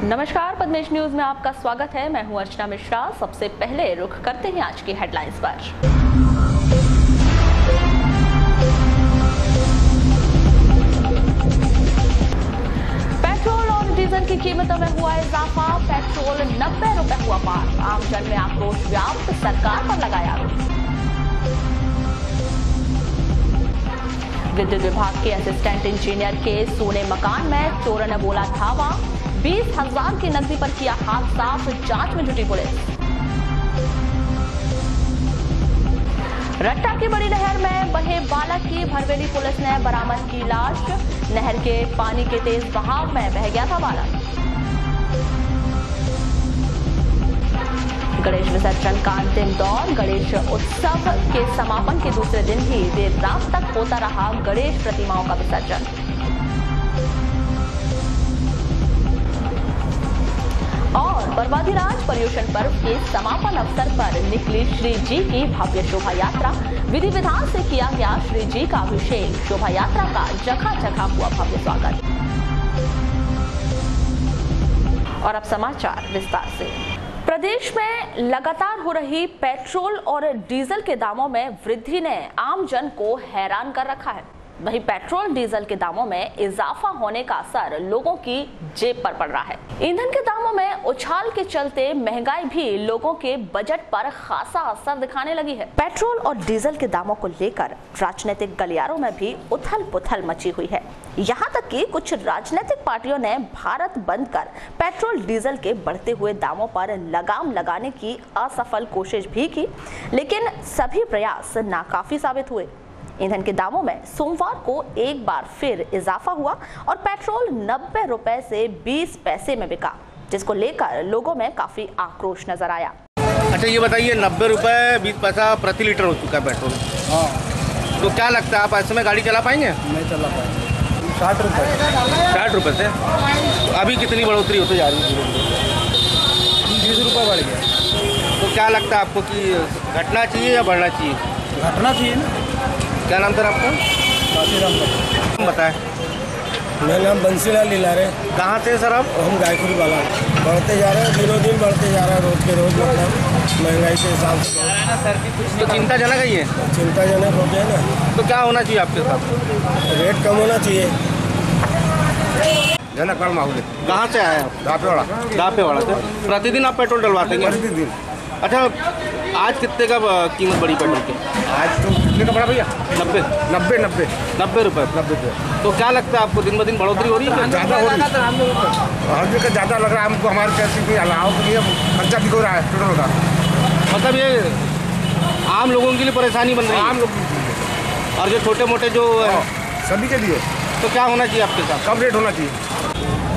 नमस्कार, पद्मेश न्यूज में आपका स्वागत है। मैं हूं अर्चना मिश्रा। सबसे पहले रुख करते हैं आज की हेडलाइंस पर। पेट्रोल और डीजल की कीमतों में हुआ इजाफा। पेट्रोल 90 रुपए हुआ पार। आमजन में आक्रोश व्याप्त, सरकार पर लगाया आरोप। विद्युत विभाग के असिस्टेंट इंजीनियर के सोने मकान में चोरों ने बोला धावा। 20,000 की नकदी पर किया हाथ साफ, जांच में जुटी पुलिस। रट्टा की बड़ी नहर में बहे बालक की भरवेली पुलिस ने बरामद की लाश। नहर के पानी के तेज बहाव में बह गया था बालक। गणेश विसर्जन का अंतिम दौर। गणेश उत्सव के समापन के दूसरे दिन भी देर रात तक होता रहा गणेश प्रतिमाओं का विसर्जन। और बरवादीराज पर्युषण पर्व के समापन अवसर पर निकली श्री जी की भव्य शोभा यात्रा। विधि विधान से किया गया श्री जी का अभिषेक। शोभा यात्रा का जगह जगह हुआ भव्य स्वागत। और अब समाचार विस्तार से। प्रदेश में लगातार हो रही पेट्रोल और डीजल के दामों में वृद्धि ने आम जन को हैरान कर रखा है। वहीं पेट्रोल डीजल के दामों में इजाफा होने का असर लोगों की जेब पर पड़ रहा है। ईंधन के दामों में उछाल के चलते महंगाई भी लोगों के बजट पर खासा असर दिखाने लगी है। पेट्रोल और डीजल के दामों को लेकर राजनीतिक गलियारों में भी उथल पुथल मची हुई है। यहाँ तक कि कुछ राजनीतिक पार्टियों ने भारत बंद कर पेट्रोल डीजल के बढ़ते हुए दामों पर लगाम लगाने की असफल कोशिश भी की, लेकिन सभी प्रयास नाकाफी साबित हुए। ईंधन के दामों में सोमवार को एक बार फिर इजाफा हुआ और पेट्रोल 90 रुपए से 20 पैसे में बिका, जिसको लेकर लोगों में काफी आक्रोश नजर आया। अच्छा, ये बताइए, 90 रुपए 20 पैसा प्रति लीटर हो चुका है पेट्रोल। हाँ, तो क्या लगता है आप ऐसे में गाड़ी चला पाएंगे? नहीं चला पाएंगे। 60 रुपए से तो अभी कितनी बढ़ोतरी होती जा रही है? 20 रुपये बढ़ गया। तो क्या लगता है आपको कि घटना चाहिए या बढ़ना चाहिए? घटना चाहिए ना। क्या नाम था आपका? काशीराम। बताएं। मेरा नाम बंसीलाल लीलारे। कहाँ से सर आप? हम गायकुरी वाला। बढ़ते जा रहे हैं, दिनों दिन बढ़ते जा रहा है, रोज के रोज मतलब महंगाई के हिसाब से। तो चिंताजनक है ये? चिंताजनक हो गया ना। तो क्या होना चाहिए आपके साथ? रेट कम होना चाहिए। जनक लाल माहौल। कहाँ से आए आप? दापेवाड़ा से। प्रतिदिन आप पेट्रोल डलवाते हैं? प्रतिदिन। अच्छा, आज कितने का कीमत बढ़ी पेट्रोल की? आज तो कितने का पड़ा भैया? 90 रुपये। तो क्या लगता है आपको दिन ब दिन बढ़ोतरी हो रही है? ज़्यादा हो रही है। हर जगह ज़्यादा लग रहा है हमको। हमारे पैसे के अलावा के लिए खर्चा भी हो रहा है पेट्रोल का। मतलब ये आम लोगों के लिए परेशानी बन रही है? आम लोग और जो छोटे मोटे जो सभी के लिए। तो क्या होना चाहिए आपके साथ? कम रेट होना चाहिए।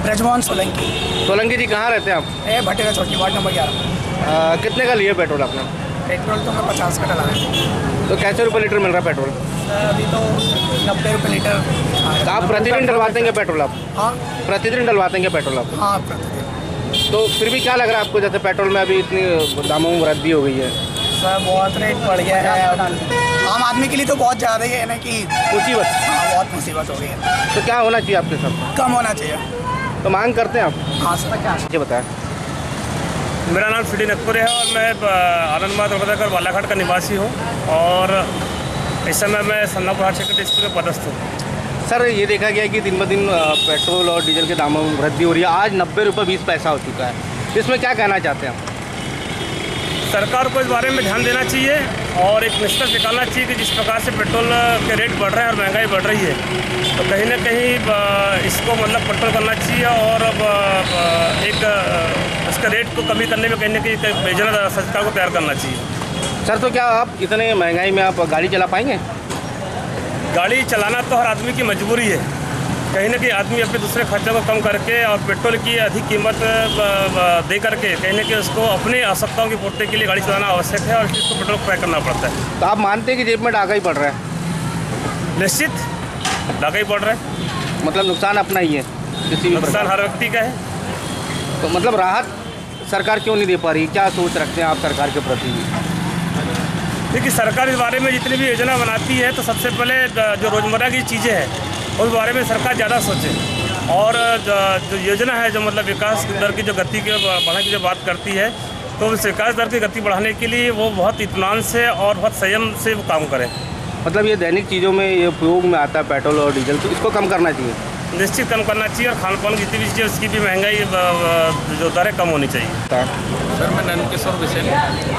ब्रजमोहन सोलंकी जी, कहाँ रहते हैं आप? भटेरा चौकी, वार्ड नंबर 11। कितने का लिए पेट्रोल आपने? पेट्रोल तो मैं 50 का डला है। तो कैसे रुपये लीटर मिल रहा है पेट्रोल? अभी तो 90 रुपये लीटर। तो आप प्रतिदिन डलवाते हैं पेट्रोल आप? हाँ, प्रतिदिन डलवाते हैं पेट्रोल आप? हाँ प्रतिदिन। तो फिर भी क्या लग रहा है आपको, जैसे पेट्रोल में अभी इतनी दामों में वृद्धि हो गई है? सर बहुत रेट बढ़ गया है। आम आदमी के लिए तो बहुत ज़्यादा ही है ना कि मुसीबत। हाँ, बहुत मुसीबत हो गई है। तो क्या होना चाहिए आपके साथ? कम होना चाहिए। तो मांग करते हैं आप? हाँ सर। ये बताएं। मेरा नाम श्री नकपुर है और मैं आनंदबाद रोहतक बालाघाट का निवासी हूँ और इस समय मैं सन्नापुर हायर सेकेंडरी स्कूल में पदस्थ हूँ। सर, ये देखा गया है कि दिन ब दिन पेट्रोल और डीजल के दामों में वृद्धि हो रही है। आज 90 रुपये 20 पैसा हो चुका है। इसमें क्या कहना चाहते हैं आप? सरकार को इस बारे में ध्यान देना चाहिए और एक निष्कर्ष निकालना चाहिए कि जिस प्रकार से पेट्रोल के रेट बढ़ रहे हैं और महंगाई बढ़ रही है, तो कहीं ना कहीं इसको मतलब कंट्रोल करना चाहिए और एक इसके रेट को कमी करने में कहीं ना कहीं योजना सरकार को तैयार करना चाहिए। सर, तो क्या आप इतने महंगाई में आप गाड़ी चला पाएंगे? गाड़ी चलाना तो हर आदमी की मजबूरी है। कहीं ना कहीं आदमी अपने दूसरे खर्चों को कम करके और पेट्रोल की अधिक कीमत दे करके कहीं ना कहीं उसको अपनी आवश्यकताओं की पूर्ति के लिए गाड़ी चलाना आवश्यक है और इसको पेट्रोल क्रय करना पड़ता है। तो आप मानते हैं कि जेब में डाका ही पड़ रहा है? निश्चित डाका ही पड़ रहा है। मतलब नुकसान अपना ही है, किसी भी नुकसान हर व्यक्ति का है। तो मतलब राहत सरकार क्यों नहीं दे पा रही? क्या सोच रखते हैं आप सरकार के प्रति? देखिए, सरकार इस बारे में जितनी भी योजना बनाती है तो सबसे पहले जो रोज़मर्रा की चीज़ें हैं उस बारे में सरकार ज़्यादा सोचे। और जो योजना है, जो मतलब विकास दर की जो गति के बढ़ाने की जो बात करती है, तो उस विकास दर की गति बढ़ाने के लिए वो बहुत इत्मीनान से और बहुत संयम से वो काम करें। मतलब ये दैनिक चीज़ों में ये उपयोग में आता है पेट्रोल और डीजल, तो इसको कम करना चाहिए। निश्चित कम करना चाहिए, और खान पान की जितनी भी चीज़ें उसकी भी महंगाई जो दरें कम होनी चाहिए। सर मैं नंदकिशोर बिसेन,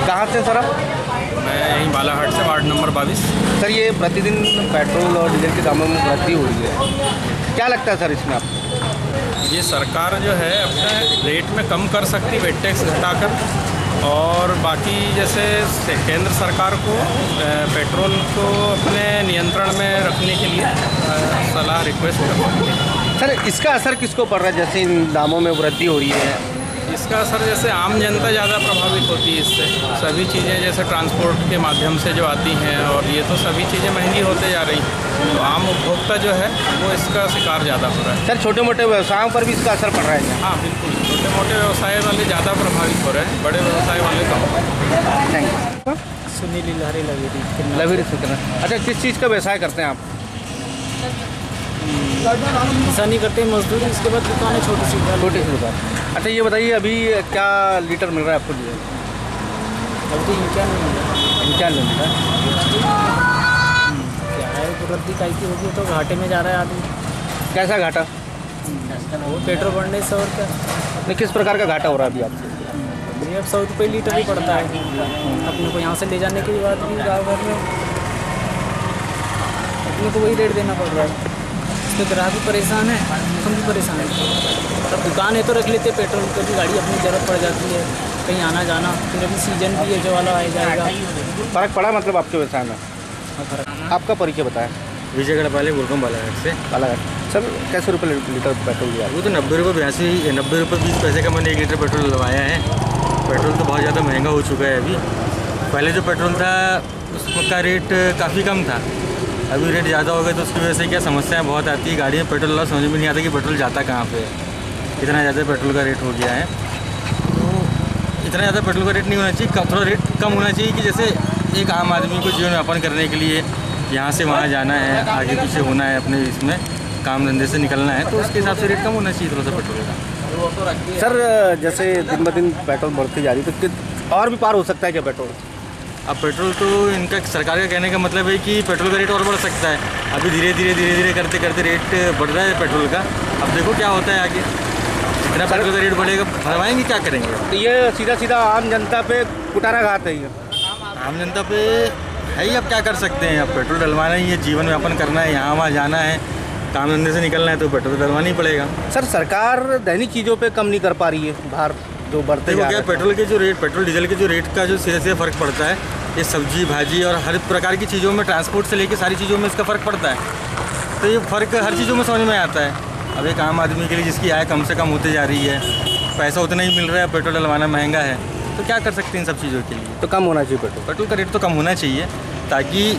कहाँ से सर आप? मैं यहीं बालाघाट से, वार्ड नंबर 22। सर ये प्रतिदिन पेट्रोल और डीजल के दामों में वृद्धि हो रही है, क्या लगता है सर इसमें आपको? ये सरकार जो है अपने रेट में कम कर सकती, वेट टैक्स घटाकर, और बाकी जैसे केंद्र सरकार को पेट्रोल को अपने नियंत्रण में रखने के लिए सलाह रिक्वेस्ट कर सकती है। सर इसका असर किसको पड़ रहा है, जैसे इन दामों में वृद्धि हो रही है? इसका असर जैसे आम जनता ज़्यादा प्रभावित होती है इससे। सभी चीज़ें जैसे ट्रांसपोर्ट के माध्यम से जो आती हैं, और ये तो सभी चीज़ें महंगी होते जा रही हैं, तो आम उपभोक्ता जो है वो इसका शिकार ज़्यादा हो रहा है। सर छोटे मोटे व्यवसायों पर भी इसका असर पड़ रहा है क्या? हाँ बिल्कुल, छोटे मोटे व्यवसाय वाले ज़्यादा प्रभावित हो रहे हैं, बड़े व्यवसाय वाले कम। Thank you. सुनील लहरी लवेरी से करना। अच्छा, किस चीज़ का व्यवसाय करते हैं आप? किसानी करते हैं, मजदूरी, इसके बाद दुकान है छोटी सी दुकान। अच्छा ये बताइए अभी क्या लीटर मिल रहा है आपको डीजल? अभी क्या नहीं मिल रहा, क्या मिल रहा है? क्या है वृद्धि काई की होगी, तो घाटे में जा रहा है आदमी। कैसा घाटा? वो पेट्रोल बढ़ने से और क्या। नहीं, किस प्रकार का घाटा हो रहा है अभी आपसे? ये अब 100 रुपये लीटर ही पड़ता है अपने को, यहाँ से ले जाने के बाद भी गाँव घर में अपने को वही रेट देना पड़ रहा है। इसमें ग्राहक भी परेशान है, हम भी परेशान हैं। अब दुकान है तो रख लेते पेट्रोल की भी, गाड़ी अपनी ज़रूरत पड़ जाती है कहीं आना जाना, फिर अभी सीजन भी है जो वाला आ जाएगा। फ़र्क पड़ा मतलब आपके व्यवसाय में? आपका परिचय बताएं। विजय गढ़पाले, गुड़गांव बालाघाट से। बालाघाट। सर कैसे रुपये लीटर पेट्रोल दिया? वो तो 90 रुपये 90 रुपये 20 पैसे का मैंने 1 लीटर पेट्रोल लगवाया है। पेट्रोल तो बहुत ज़्यादा महंगा हो चुका है अभी। पहले जो पेट्रोल था उसका रेट काफ़ी कम था, अभी रेट ज़्यादा हो गया, तो उसकी वजह से क्या समस्याएं बहुत आती है। गाड़ी में पेट्रोल वाला समझ में नहीं आता कि पेट्रोल जाता कहाँ पे है, इतना ज़्यादा पेट्रोल का रेट हो गया है। तो इतना ज़्यादा पेट्रोल का रेट नहीं होना चाहिए, थोड़ा रेट कम होना चाहिए कि जैसे एक आम आदमी को जीवन यापन करने के लिए यहाँ से वहाँ जाना है, आगे पीछे होना है, अपने इसमें काम धंधे से निकलना है, तो उसके हिसाब से रेट कम होना चाहिए थोड़ा सा पेट्रोल का। सर जैसे दिन ब दिन पेट्रोल बढ़ती जा रही है, तो और भी पार हो सकता है क्या पेट्रोल? अब पेट्रोल तो इनका सरकार का कहने का मतलब है कि पेट्रोल का रेट और बढ़ सकता है। अभी धीरे धीरे करते करते रेट बढ़ रहा है पेट्रोल का। अब देखो क्या होता है आगे, इतना पेट्रोल का रेट बढ़ेगा, भरवाएंगे क्या करेंगे? तो ये सीधा सीधा आम जनता पे कुटारा घात है। ये आम जनता पे है ही, अब क्या कर सकते हैं? अब पेट्रोल डलवाना ही है, जीवन यापन करना है, यहाँ वहाँ जाना है, काम धंधे से निकलना है, तो पेट्रोल डलवाना ही पड़ेगा। सर सरकार दैनिक चीज़ों पे कम नहीं कर पा रही है, बाहर जो बढ़ते जा रहे हैं। पेट्रोल के जो रेट, पेट्रोल डीजल के जो रेट का जो सिरे से फ़र्क पड़ता है, ये सब्जी भाजी और हर प्रकार की चीज़ों में, ट्रांसपोर्ट से लेके सारी चीज़ों में इसका फ़र्क पड़ता है। तो ये फ़र्क हर चीज़ों में समझ में आता है। अब एक आम आदमी के लिए जिसकी आय कम से कम होते जा रही है, पैसा उतना ही मिल रहा है, पेट्रोल डलवाना महंगा है, तो क्या कर सकते हैं इन सब चीज़ों के लिए? तो कम होना चाहिए पेट्रोल का रेट तो कम होना चाहिए, ताकि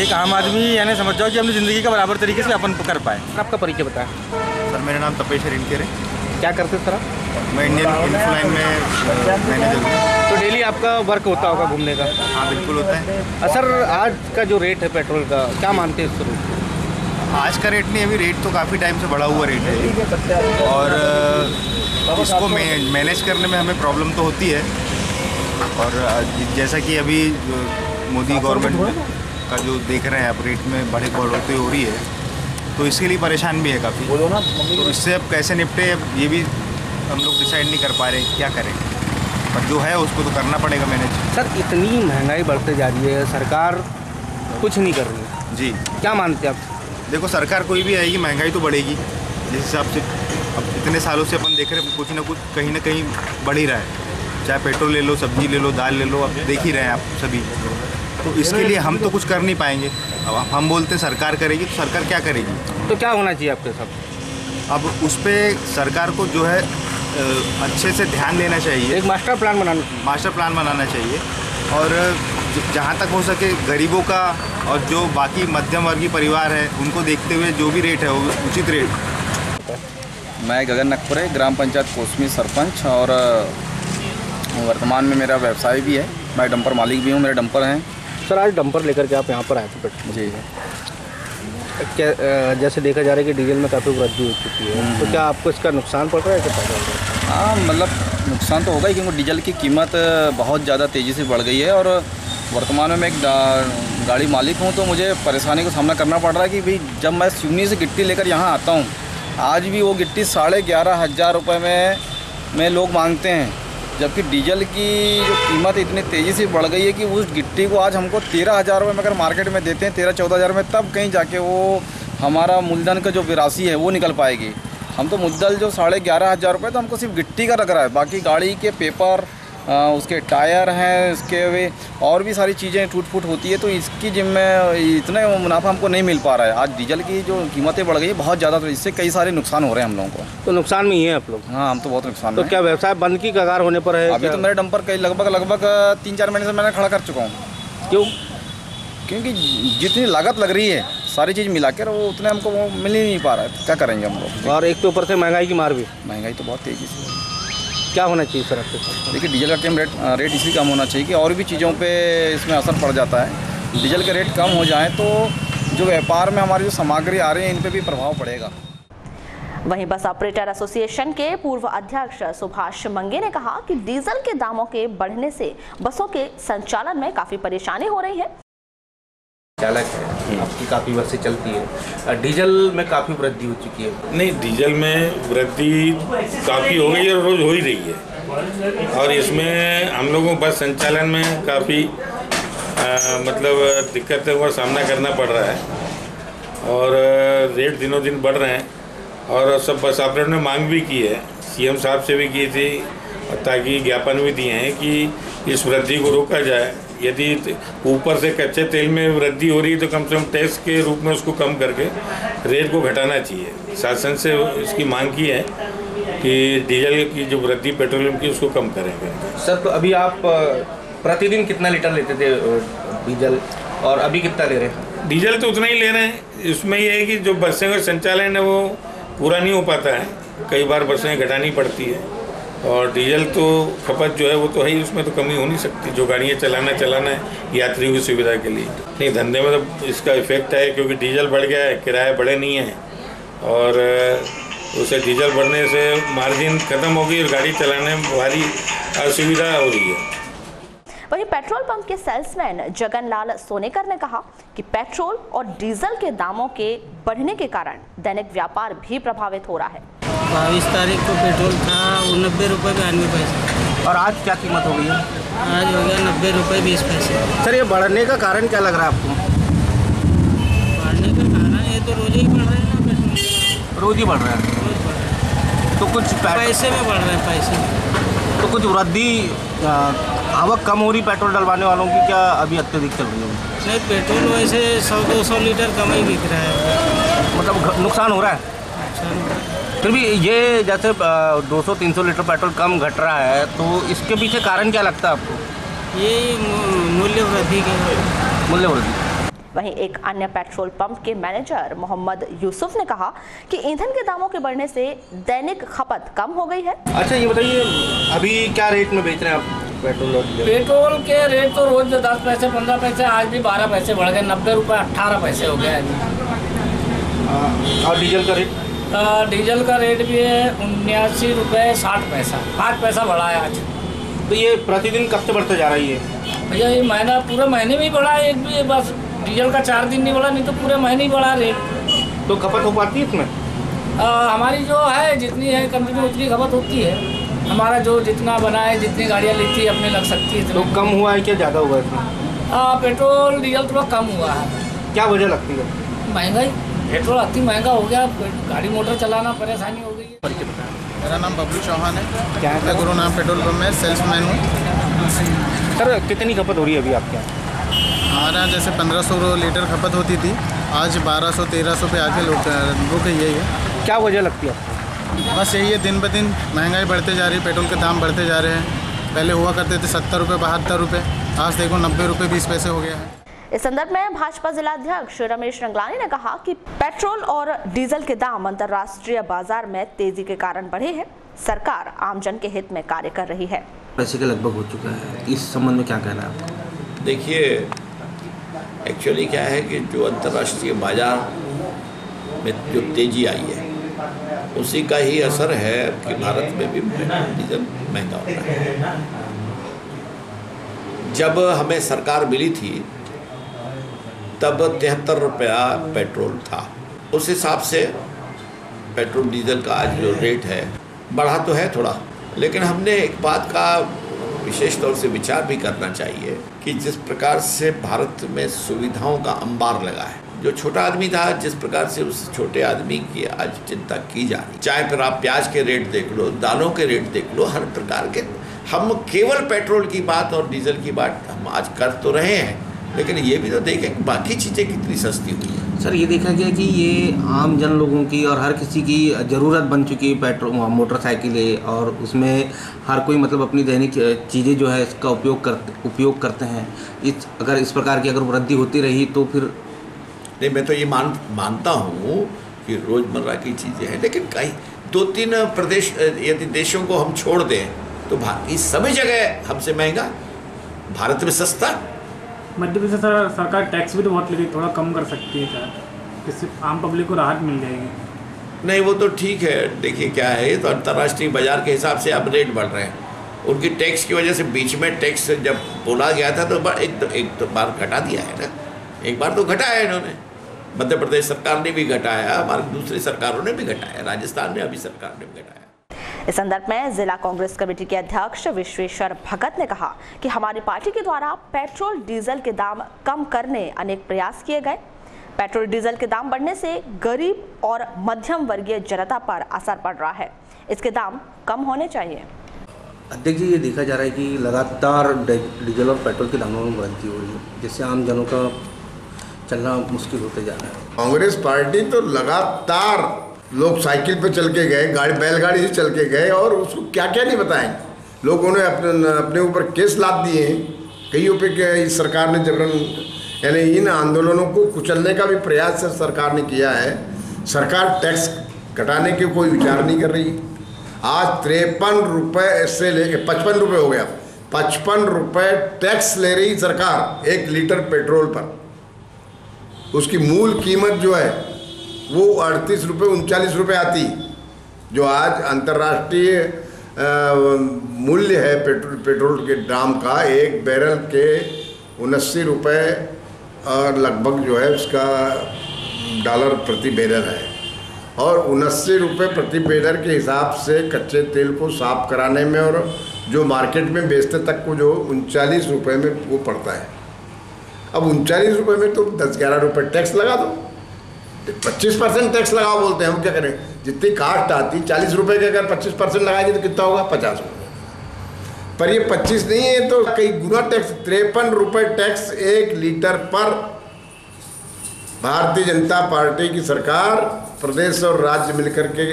एक आम आदमी यानी समझ जाओ कि अपनी ज़िंदगी का बराबर तरीके से अपन कर पाए। आपका परिचय बताएं। सर मेरा नाम तपेश रिनकेर है। क्या करते हैं सर आप? मैं इंडियन इन्फ्लाइन में मैनेजर हूँ। तो डेली आपका वर्क होता होगा घूमने का? हाँ बिल्कुल होता है। सर आज का जो रेट है पेट्रोल का, क्या मानते हैं इस रूप? आज का रेट नहीं, अभी रेट तो काफ़ी टाइम से बढ़ा हुआ रेट है, और इसको मैनेज करने में हमें प्रॉब्लम तो होती है। और जैसा कि अभी मोदी गवर्नमेंट का जो देख रहे हैं आप, रेट में बढ़ोतरी हो रही है, तो इसके लिए परेशान भी है काफ़ी। तो इससे अब कैसे निपटे, ये भी हम लोग डिसाइड नहीं कर पा रहे क्या करें, पर जो है उसको तो करना पड़ेगा मैनेज। सर इतनी महंगाई बढ़ते जा रही है, सरकार कुछ नहीं कर रही है जी। क्या मानते हैं आप? देखो सरकार कोई भी आएगी, महंगाई तो बढ़ेगी। जिस हिसाब से अब इतने सालों से अपन देख रहे हैं, कुछ ना कुछ कहीं ना कहीं बढ़ ही रहा है। चाहे पेट्रोल ले लो, सब्जी ले लो, दाल ले लो, अब देख ही रहे हैं आप सभी। तो इसके लिए हम तो कुछ कर नहीं पाएंगे। अब हम बोलते हैं सरकार करेगी, तो सरकार क्या करेगी? तो क्या होना चाहिए आपके साथ? अब उस पर सरकार को जो है अच्छे से ध्यान देना चाहिए, एक मास्टर प्लान बनाना चाहिए, और जहाँ तक हो सके गरीबों का और जो बाकी मध्यम वर्गीय परिवार है उनको देखते हुए जो भी रेट है वो उचित रेट। मैं गगन नकपुरे, ग्राम पंचायत कोसमी सरपंच, और वर्तमान में मेरा व्यवसाय भी है। मैं डंपर मालिक भी हूँ, मेरे डंपर हैं। सर आज डंपर लेकर के आप यहाँ पर आए थे? जी। जैसे देखा जा रहा है कि डीजल में काफ़ी वृद्धि हो चुकी है, तो क्या आपको इसका नुकसान पड़ रहा है? क्या हाँ, मतलब नुकसान तो होगा ही, क्योंकि डीजल की कीमत बहुत ज़्यादा तेज़ी से बढ़ गई है। और वर्तमान में मैं एक गाड़ी मालिक हूँ, तो मुझे परेशानी का सामना करना पड़ रहा है कि भाई जब मैं सिवनी से गिट्टी लेकर यहाँ आता हूँ, आज भी वो गिट्टी 11,500 रुपये में लोग मांगते हैं, जबकि डीजल की जो कीमत इतनी तेज़ी से बढ़ गई है कि उस गिट्टी को आज हमको 13,000 रुपये में अगर मार्केट में देते हैं, 13-14,000 में, तब कहीं जाके वो हमारा मूलधन का जो राशि है वो निकल पाएगी। हम तो मुद्दल जो 11,500 रुपये तो हमको सिर्फ गिट्टी का लग रहा है, बाकी गाड़ी के पेपर, उसके टायर हैं, इसके वे और भी सारी चीज़ें टूट फूट होती है, तो इसकी जिम्मे इतना मुनाफा हमको नहीं मिल पा रहा है। आज डीजल की जो कीमतें बढ़ गई है बहुत ज़्यादा, तो इससे कई सारे नुकसान हो रहे हैं हम लोगों को। तो नुकसान में ही है आप लोग? हाँ, हम तो बहुत नुकसान तो क्या व्यवसाय बंद की कगार होने पर है? अभी तो मेरे डंपर कई लगभग 3-4 महीने से मैंने खड़ा कर चुका हूँ। क्यों? क्योंकि जितनी लागत लग रही है सारी चीज़ मिला कर वो उतने हमको वो मिल ही नहीं पा रहा है, तो क्या करेंगे हम लोग। और एक तो ऊपर से महंगाई की मार भी। महंगाई तो बहुत तेज़ी से। क्या होना चाहिए सर आपके साथ? देखिए, डीजल का रेट इसलिए कम होना चाहिए कि और भी चीज़ों पे इसमें असर पड़ जाता है। डीजल के रेट कम हो जाएं तो जो व्यापार में हमारी जो सामग्री आ रही है इन पे भी प्रभाव पड़ेगा। वहीं बस ऑपरेटर एसोसिएशन के पूर्व अध्यक्ष सुभाष मंगे ने कहा कि डीजल के दामों के बढ़ने से बसों के संचालन में काफ़ी परेशानी हो रही है। चालक है आपकी, काफ़ी बसें चलती है, डीजल में काफ़ी वृद्धि हो चुकी है। नहीं, डीजल में वृद्धि काफ़ी हो गई है और रोज़ हो ही रही है, और इसमें हम लोगों को बस संचालन में काफ़ी मतलब दिक्कतों का सामना करना पड़ रहा है, और रेट दिनों दिन बढ़ रहे हैं। और सब बस ऑपरेटर ने मांग भी की है, सीएम साहब से भी की थी, ताकि ज्ञापन भी दिए हैं कि इस वृद्धि को रोका जाए। यदि ऊपर से कच्चे तेल में वृद्धि हो रही है तो कम से कम टैक्स के रूप में उसको कम करके रेट को घटाना चाहिए। शासन से इसकी मांग की है कि डीजल की जो वृद्धि पेट्रोलियम की उसको कम करेंगे। सर, तो अभी आप प्रतिदिन कितना लीटर लेते थे डीजल, और अभी कितना ले रहे हैं? डीजल तो उतना ही ले रहे हैं। इसमें यह है कि जो बसें का संचालन है वो पूरा नहीं हो पाता है, कई बार बसें घटानी पड़ती है, और डीजल तो खपत जो है वो तो है ही, उसमें तो कमी हो नहीं सकती। जो गाड़ियाँ चलाना है यात्रियों की सुविधा के लिए। नहीं, धंधे में तो इसका इफेक्ट है, क्योंकि डीजल बढ़ गया है, किराए बढ़े नहीं हैं, और उसे डीजल बढ़ने से मार्जिन खत्म हो गई और गाड़ी चलाने में भारी असुविधा हो रही है। वहीं पेट्रोल पंप के सेल्समैन जगनलाल सोनेकर ने कहा कि पेट्रोल और डीजल के दामों के बढ़ने के कारण दैनिक व्यापार भी प्रभावित हो रहा है। 22 तारीख को पेट्रोल था 90 रुपये 92 पैसे, और आज क्या कीमत हो गई है? आज हो गया 90 रुपये 20 पैसे। सर, ये बढ़ने का कारण क्या लग रहा है आपको? बढ़ने का कारण ये तो रोज ही बढ़ रहे हैं ना, पेट्रोल रोज ही बढ़ रहा है, तो कुछ पैसे में बढ़ रहे हैं, पैसे में। तो कुछ वृद्धि आवक कम हो रही पेट्रोल डलवाने वालों की, क्या अभी अत्यधिक चल रही है? नहीं, पेट्रोल वैसे 100-200 लीटर कम ही बिक रहा है, मतलब नुकसान हो रहा है। फिर भी ये जैसे 200-300 लीटर पेट्रोल कम घट रहा है, तो इसके पीछे कारण क्या लगता है आपको? ये मूल्य वृद्धि के मूल्य वृद्धि। वहीं एक अन्य पेट्रोल पंप के मैनेजर मोहम्मद यूसुफ ने कहा कि ईंधन के दामों के बढ़ने से दैनिक खपत कम हो गई है। अच्छा, ये बताइए अभी क्या रेट में बेच रहे हैं आप पेट्रोल और डीजल? पेट्रोल के रेट तो रोज 10 पैसे 15 पैसे, आज भी 12 पैसे बढ़ गए, 90 रुपये 18 पैसे हो गए अभी। और डीजल का रेट? डीजल का रेट भी है 79 रुपये 60 पैसा, 5 पैसा बढ़ा है आज। तो ये प्रतिदिन कब से बढ़ते जा रही है? भैया ये महीना पूरे महीने में ही बढ़ा है, एक भी बस डीजल का 4 दिन नहीं बढ़ा, नहीं तो पूरे महीने ही बढ़ा रेट। तो खपत हो पाती है इसमें? हमारी जो है जितनी है कंपनी उतनी खपत होती है, हमारा जो जितना बना है, जितनी गाड़ियाँ लेती है अपने लग सकती है। तो कम हुआ है क्या ज़्यादा हुआ है इसमें? पेट्रोल डीजल थोड़ा कम हुआ है। क्या वजह लगती है? महंगाई, पेट्रोल अति महंगा हो गया, गाड़ी मोटर चलाना परेशानी हो गई है। मेरा नाम बबलू चौहान है, क्या है? मैं गुरु नाम पेट्रोल पंप में सेल्समैन हूँ। सर, कितनी खपत हो रही है अभी आपके यहाँ? हमारे यहाँ जैसे 1500 लीटर खपत होती थी, आज 1200-1300 पे आके रुक गई है। क्या वजह लगती है आपको? बस यही है, दिन ब दिन महंगाई बढ़ते जा रही है, पेट्रोल के दाम बढ़ते जा रहे हैं। पहले हुआ करते थे 70 रुपये 72 रुपये, आज देखो 90 रुपये 20 पैसे हो गया है। इस संदर्भ में भाजपा जिलाध्यक्ष रमेश रंगलानी ने कहा कि पेट्रोल और डीजल के दाम अंतर्राष्ट्रीय बाजार में तेजी के कारण बढ़े हैं। सरकार आमजन के हित में कार्य कर रही है। पैसे का लगभग हो चुका है, इस संबंध में क्या कहना है आपका? देखिए, एक्चुअली क्या है कि जो अंतर्राष्ट्रीय बाजार में जो तेजी आई है उसी का ही असर है कि भारत में भी पेट्रोल डीजल महंगा हो रहा है। जब हमें सरकार मिली थी तब 73 रुपया पेट्रोल था। उस हिसाब से पेट्रोल डीजल का आज जो रेट है बढ़ा तो है थोड़ा, लेकिन हमने एक बात का विशेष तौर से विचार भी करना चाहिए कि जिस प्रकार से भारत में सुविधाओं का अंबार लगा है, जो छोटा आदमी था जिस प्रकार से उस छोटे आदमी की आज चिंता की जा रही, चाहे फिर आप प्याज के रेट देख लो, दालों के रेट देख लो, हर प्रकार के। हम केवल पेट्रोल की बात और डीजल की बात हम आज कर तो रहे हैं, लेकिन ये भी तो देखें कि बाकी चीज़ें कितनी सस्ती हुई है। सर ये देखा गया कि ये आम जन लोगों की और हर किसी की ज़रूरत बन चुकी है पेट्रोल मोटरसाइकिलें, और उसमें हर कोई मतलब अपनी दैनिक चीज़ें जो है इसका उपयोग करते हैं। अगर इस प्रकार की अगर वृद्धि होती रही तो फिर नहीं, मैं तो ये मानता हूँ कि रोज़मर्रा की चीज़ें हैं, लेकिन कई 2-3 प्रदेश यदि देशों को हम छोड़ दें तो इस सभी जगह हमसे महंगा, भारत में सस्ता। मध्य प्रदेश सरकार टैक्स भी तो बहुत लगी, थोड़ा कम कर सकती है क्या, इससे आम पब्लिक को राहत मिल जाएगी। नहीं वो तो ठीक है, देखिए क्या है, तो अंतर्राष्ट्रीय बाजार के हिसाब से अब रेट बढ़ रहे हैं। उनकी टैक्स की वजह से बीच में टैक्स जब बोला गया था तो एक बार घटा दिया है ना, एक बार तो घटाया इन्होंने। मध्य प्रदेश सरकार ने भी घटाया, हमारी दूसरी सरकारों ने भी घटाया, राजस्थान में अभी सरकार ने भी घटाया। इस संदर्भ में जिला कांग्रेस कमेटी के अध्यक्ष विश्वेश्वर भगत ने कहा कि हमारी पार्टी के द्वारा पेट्रोल डीजल के दाम कम करने अनेक प्रयास किए गए। पेट्रोल डीजल के दाम बढ़ने से गरीब और मध्यम वर्गीय जनता पर असर पड़ रहा है, इसके दाम कम होने चाहिए। अध्यक्ष जी, ये देखा जा रहा है कि लगातार डीजल और पेट्रोल के दामों में वृद्धि हो रही है, जिससे आम जनों का चलना मुश्किल होते जा रहा है। कांग्रेस पार्टी तो लगातार लोग साइकिल पे चल के गए, बैलगाड़ी से चल के गए, और उसको क्या क्या नहीं बताएंगे। लोगों ने अपने ऊपर केस लाद दिए हैं कईयों पे कि इस सरकार ने जबरन, यानी इन आंदोलनों को कुचलने का भी प्रयास सरकार ने किया है। सरकार टैक्स घटाने के कोई विचार नहीं कर रही। आज 53 रुपये से लेके 55 रुपये हो गया, 55 रुपये टैक्स ले रही सरकार 1 लीटर पेट्रोल पर। उसकी मूल कीमत जो है वो 38 रुपये 39 रुपये आती, जो आज अंतर्राष्ट्रीय मूल्य है पेट्रोल के दाम का, एक बैरल के 79 रुपये और लगभग जो है उसका डॉलर प्रति बैरल है, और 79 रुपये प्रति बैरल के हिसाब से कच्चे तेल को साफ कराने में और जो मार्केट में बेचते तक को जो 39 रुपये में वो पड़ता है। अब 39 रुपये में तो 10-11 रुपये टैक्स लगा दो, 25% टैक्स लगाओ बोलते हैं, हम क्या करें। जितनी कास्ट आती 40 रुपये के अगर 25% लगाएंगे तो कितना होगा, 50 रुपये। पर ये 25 नहीं है तो कई गुना टैक्स, 53 रुपये टैक्स 1 लीटर पर भारतीय जनता पार्टी की सरकार प्रदेश और राज्य मिलकर के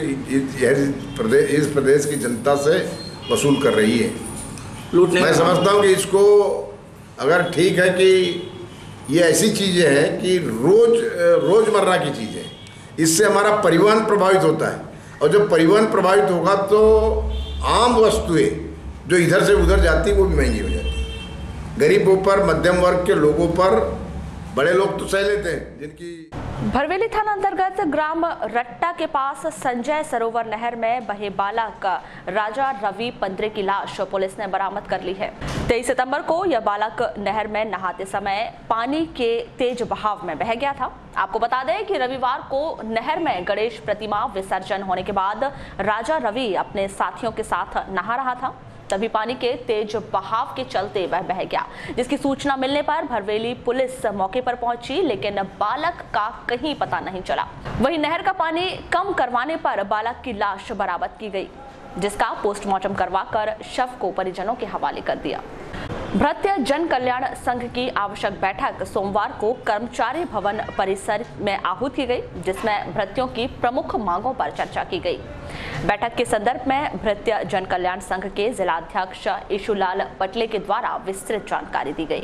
इस प्रदेश की जनता से वसूल कर रही है। मैं समझता हूँ कि इसको अगर ठीक है कि ये ऐसी चीज़ें हैं कि रोज़मर्रा की चीज़ें, इससे हमारा परिवहन प्रभावित होता है, और जब परिवहन प्रभावित होगा तो आम वस्तुएं जो इधर से उधर जाती वो भी महंगी हो जाती है। गरीबों पर, मध्यम वर्ग के लोगों पर, बड़े लोग तो सह लेते हैं जिनकी। भरवेली थाना अंतर्गत ग्राम रट्टा के पास संजय सरोवर नहर में बहे बालक राजा रवि पंद्रे की लाश पुलिस ने बरामद कर ली है। 23 सितंबर को यह बालक नहर में नहाते समय पानी के तेज बहाव में बह गया था। आपको बता दें कि रविवार को नहर में गणेश प्रतिमा विसर्जन होने के बाद राजा रवि अपने साथियों के साथ नहा रहा था, तभी पानी के तेज बहाव के चलते वह बह गया, जिसकी सूचना मिलने पर भरवेली पुलिस मौके पर पहुंची, लेकिन बालक का कहीं पता नहीं चला। वहीं नहर का पानी कम करवाने पर बालक की लाश बरामद की गई, जिसका पोस्टमार्टम करवाकर शव को परिजनों के हवाले कर दिया। भृत्य जन कल्याण संघ की आवश्यक बैठक सोमवार को कर्मचारी भवन परिसर में आहूत की गई, जिसमें भृत्यों की प्रमुख मांगों पर चर्चा की गई। बैठक के संदर्भ में भृत्य जन कल्याण संघ के जिलाध्यक्ष ईशुलाल पटले के द्वारा विस्तृत जानकारी दी गई।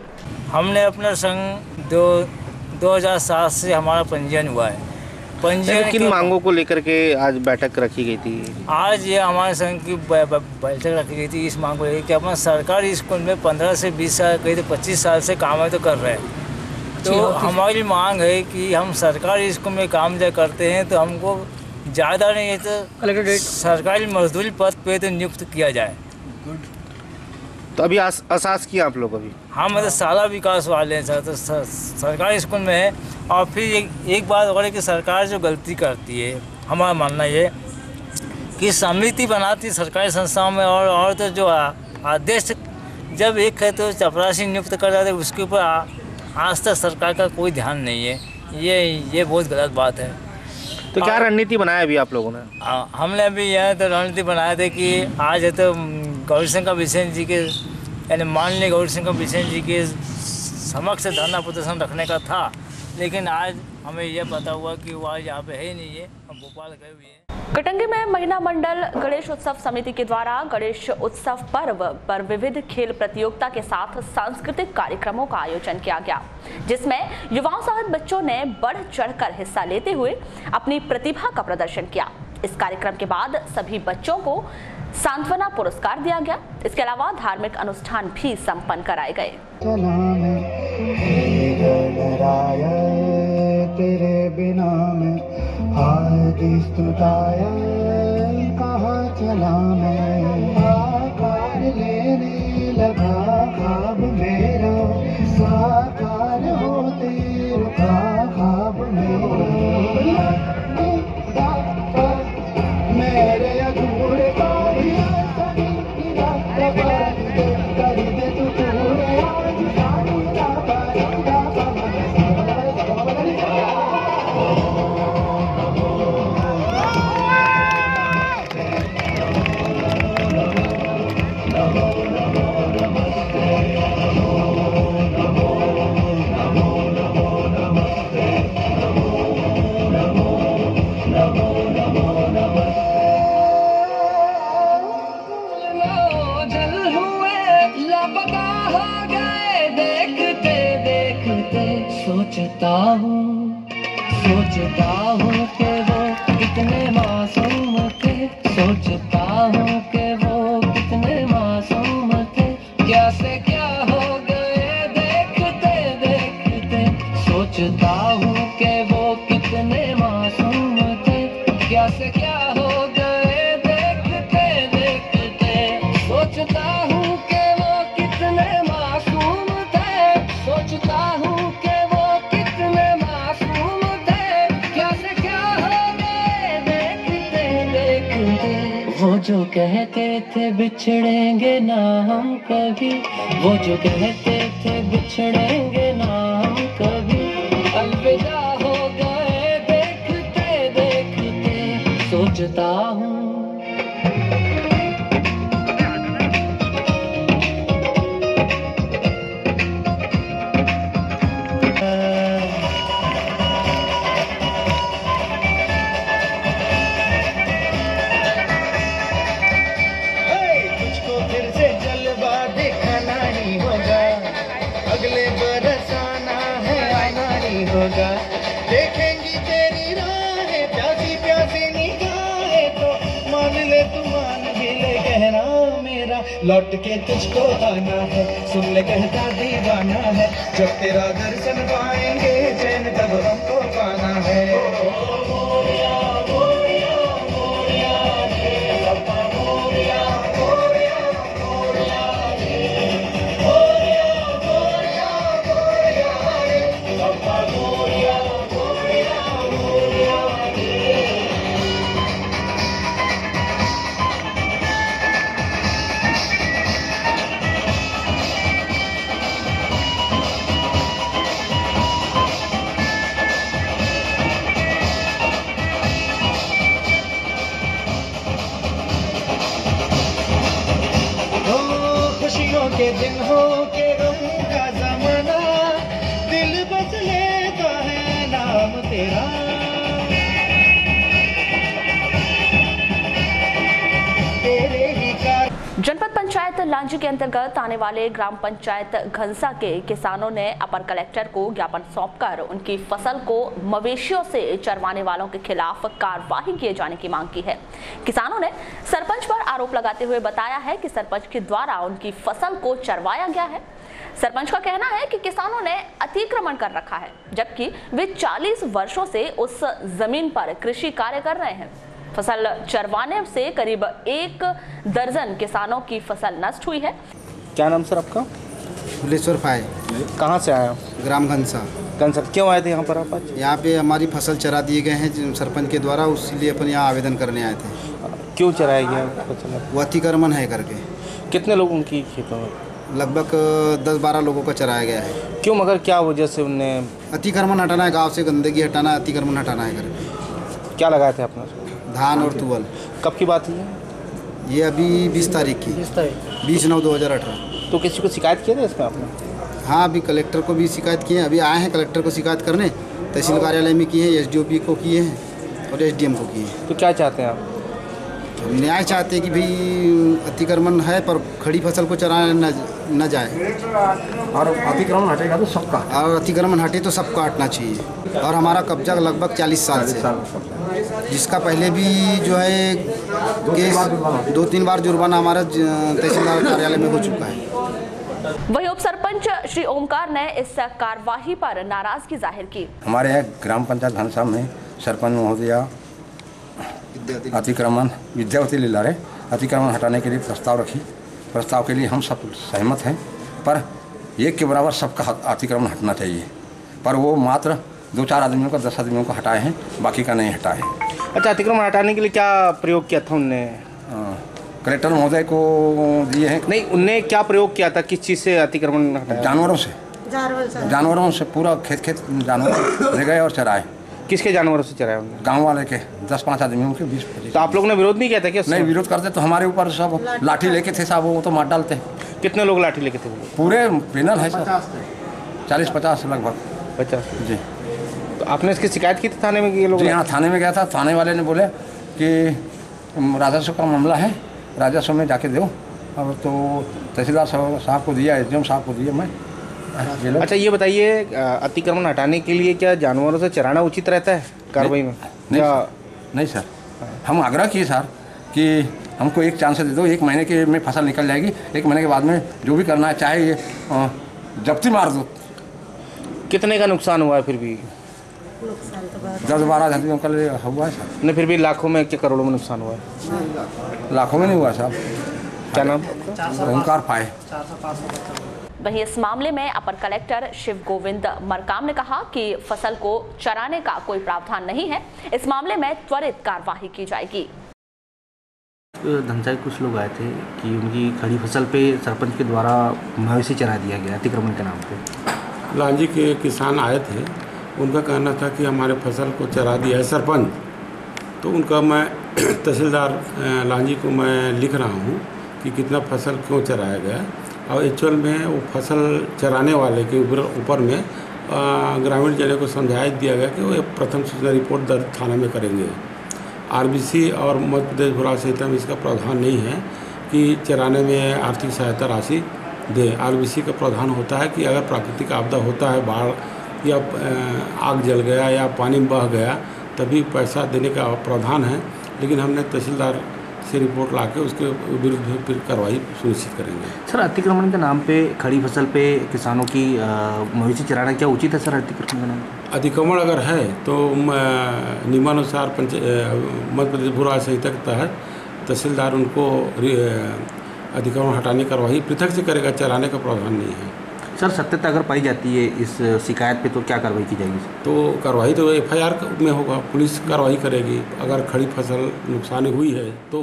हमने अपना संघ 2007 से हमारा पंजीयन हुआ है। पंजीयन किन मांगों को लेकर के आज बैठक रखी गई थी? आज ये हमारे संघ की बैठक रखी गई थी इस मांग को लेकर कि अपना सरकारी स्कूल में 15 से 20 साल, कहीं तो 25 साल से काम है तो कर रहे हैं। तो हमारी मांग है कि हम सरकारी स्कूल में काम जब करते हैं तो हमको ज़्यादा नहीं है तो सरकारी मजदूरी पद पे तो नियुक्त किया जाए। तो अभी असास किया आप लोग? अभी हम मतलब सारा विकास वाले हैं सर, तो सरकारी स्कूल में है। और फिर एक बात और है कि सरकार जो गलती करती है, हमारा मानना ये कि समिति बनाती है सरकारी संस्थाओं में और तो जो आदेश जब एक है तो चपरासी नियुक्त कर जाते, उसके ऊपर आज तक सरकार का कोई ध्यान नहीं है। ये बहुत गलत बात है। तो क्या रणनीति बनाया अभी आप लोगों ने? हमने अभी यह तो रणनीति बनाया था कि आज है तो गौरीशंकर बिसेन जी के यानी माननीय गौरीशंकर बिसेन जी के समक्ष धरना प्रदर्शन रखने का था, लेकिन आज हमें यह पता हुआ कि वो आज यहाँ पे है ही नहीं है, हम भोपाल गए हुए हैं। कटंगी में महिला मंडल गणेश उत्सव समिति के द्वारा गणेश उत्सव पर्व पर विविध खेल प्रतियोगिता के साथ सांस्कृतिक कार्यक्रमों का आयोजन किया गया, जिसमें युवाओं सहित बच्चों ने बढ़ चढ़कर हिस्सा लेते हुए अपनी प्रतिभा का प्रदर्शन किया। इस कार्यक्रम के बाद सभी बच्चों को सांत्वना पुरस्कार दिया गया। इसके अलावा धार्मिक अनुष्ठान भी संपन्न कराए गए। तेरे बिना मैं कहाँ चला मैं, आकार लेने लगा ख्वाब मेरा, साकार होते रुका ख्वाब मेरा, मेरे अधूरे कर दे तू पूरे सोचता हूँ कि वो कितने मासूम थे, सोचता हूँ कि वो कितने मासूम थे, क्या से क्या हो गए देखते देखते, सोचता हूँ कि वो कितने मासूम थे, क्या से क्या हो गए देखते देखते, सोचता हूँ कि वो कितने मासूम थे, सोचता हूँ वो जो कहते थे बिछड़ेंगे ना हम कभी, वो जो कहते थे बिछड़ेंगे ना हम कभी, अलविदा हो गए देखते देखते, सोचता हूँ देखेंगी तेरी राहें, प्यासी प्यासी निगाहें तो मान ले तू मान भी ले कहना मेरा, लौट के तुझको आना है, सुन ले कहता दीवाना है, जब तेरा दर्शन पाएंगे चैन तब हमको पाना है। के दिन हो के गम का जमाना, दिल बस लेता है नाम तेरा, तेरे ही कार। जनपद पंचायत लांजी के अंतर्गत आने वाले ग्राम पंचायत घनसा के किसानों ने अपर कलेक्टर को ज्ञापन सौंपकर उनकी फसल को मवेशियों से चरवाने वालों के खिलाफ कार्रवाई किए जाने की मांग की है। किसानों ने सरपंच पर आरोप लगाते हुए बताया है कि सरपंच के द्वारा उनकी फसल को चरवाया गया है। सरपंच का कहना है कि किसानों ने अतिक्रमण कर रखा है, जबकि वे 40 वर्षों से उस जमीन पर कृषि कार्य कर रहे हैं। फसल चरवाने से करीब 1 दर्जन किसानों की फसल नष्ट हुई है। क्या नाम सर आपका? भुलेश्वर फाय। कहाँ से आए आप? ग्राम घनसा। घनसा क्यों आए थे यहाँ पर आप आज? यहाँ पे हमारी फसल चरा दिए गए हैं सरपंच के द्वारा, उसलिए अपन यहाँ आवेदन करने आए थे। क्यों चराया गया फसल? वो अतिक्रमण है करके। कितने लोगों की खेतों में? लगभग 10-12 लोगों का चराया गया है। क्यों, मगर क्या वजह से उनने? अतिक्रमण हटाना है, गाँव से गंदगी हटाना, अतिक्रमण हटाना है करके। क्या लगाए थे आपने? धान और तुवल। कब की बात है ये? अभी 20 तारीख की। 20/9/2018। तो किसी को शिकायत किया था इसमें आपने? हाँ, अभी कलेक्टर को भी शिकायत किए हैं। अभी आए हैं कलेक्टर को शिकायत करने, तहसील कार्यालय में किए हैं, SDOP को किए हैं और SDM को किए हैं। तो क्या चाहते हैं आप? न्याय चाहते हैं कि भाई अतिक्रमण है पर खड़ी फसल को चराना न जाए, और अतिक्रमण हटेगा तो सबका, और अतिक्रमण हटे तो सबका हटना चाहिए। और हमारा कब्जा लगभग 40 साल से, जिसका पहले भी जो है केस 2-3 बार जुर्माना हमारा तहसीलदार कार्यालय में हो चुका है। वहीं उप सरपंच श्री ओमकार ने इस कार्यवाही पर नाराजगी जाहिर की। हमारे यहाँ ग्राम पंचायत घनसा में सरपंच महोदया अतिक्रमण विद्यावती लीला रे अतिक्रमण हटाने के लिए प्रस्ताव रखी। प्रस्ताव के लिए हम सब सहमत हैं, पर एक के बराबर सबका अतिक्रमण हटना चाहिए। पर वो मात्र 2-4 आदमियों का 10 आदमियों को हटाए हैं, बाकी का नहीं हटाए। अच्छा, अतिक्रमण हटाने के लिए क्या प्रयोग किया था उनने? कलेक्टर महोदय को दिए हैं। नहीं, उनने क्या प्रयोग किया था? किस चीज़ से अतिक्रमण हटाया? जानवरों से। जानवरों से पूरा खेत जानवर ले गए और चराए। किसके जानवरों से चराया उन्होंने? गांव वाले के 10-5 आदमियों के 20-25। तो आप लोग ने विरोध नहीं किया था क्या? नहीं, विरोध करते तो हमारे ऊपर सब लाठी लेके थे साहब, वो तो मार डालते। कितने लोग लाठी लेके थे? पूरे पैनल है सर, 40-50 लगभग। 50 जी। तो आपने इसकी शिकायत की थी थाने में कि ये लोग? जी हाँ, थाने में गया था। थाने वाले ने बोले कि राजस्व का मामला है, राजस्व में जाके दो। अब तो तहसीलदार साहब को दिया, SDM साहब को दिया मैं। अच्छा, ये बताइए, अतिक्रमण हटाने के लिए क्या जानवरों से चराना उचित रहता है कार्रवाई में? नहीं सर, हम आग्रह किए सर कि हमको एक चांस दे दो, 1 महीने के में फसल निकल जाएगी, 1 महीने के बाद में जो भी करना है, चाहे ये जब्ती मार दो। कितने का नुकसान हुआ है फिर भी? 10-12 आदमियों का हुआ है सर। नहीं, फिर भी लाखों में क्या करोड़ों में नुकसान हुआ है? लाखों में नहीं हुआ साहब। क्या नाम? ओमकार फाय। वहीं इस मामले में अपर कलेक्टर शिव गोविंद मरकाम ने कहा कि फसल को चराने का कोई प्रावधान नहीं है, इस मामले में त्वरित कार्यवाही की जाएगी। धनसा के कुछ लोग आए थे कि उनकी खड़ी फसल पे सरपंच के द्वारा मवेशी चरा दिया गया अतिक्रमण के नाम पे। लांजी के किसान आए थे, उनका कहना था कि हमारे फसल को चरा दिया है सरपंच। तो उनका मैं तहसीलदार लांजी को मैं लिख रहा हूँ कि कितना फसल क्यों चराया गया, और एक्चुअल में वो फसल चराने वाले के ऊपर में ग्रामीण जने को समझाया दिया गया कि वो प्रथम सूचना रिपोर्ट दर्ज थाना में करेंगे। RBC और मध्य प्रदेश भूरा संहिता में इसका प्रावधान नहीं है कि चराने में आर्थिक सहायता राशि दे। RBC का प्रावधान होता है कि अगर प्राकृतिक आपदा होता है, बाढ़ या आग जल गया या पानी बह गया, तभी पैसा देने का प्रावधान है। लेकिन हमने तहसीलदार से रिपोर्ट लाके उसके विरुद्ध फिर कार्रवाई सुनिश्चित करेंगे। सर, अतिक्रमण के नाम पे खड़ी फसल पे किसानों की मवेशी चराना क्या उचित है सर? अतिक्रमण के नाम अतिक्रमण अगर है तो नियमानुसार मध्य प्रदेश भूरा संहिता के तहत तहसीलदार उनको अतिक्रमण हटाने कार्रवाई पृथक से करेगा, चराने का प्रावधान नहीं है। सर, सत्यता अगर पाई जाती है इस शिकायत पे तो क्या कार्रवाई की जाएगी? तो कार्रवाई तो FIR में होगा, पुलिस कार्रवाई करेगी अगर खड़ी फसल नुकसान हुई है तो।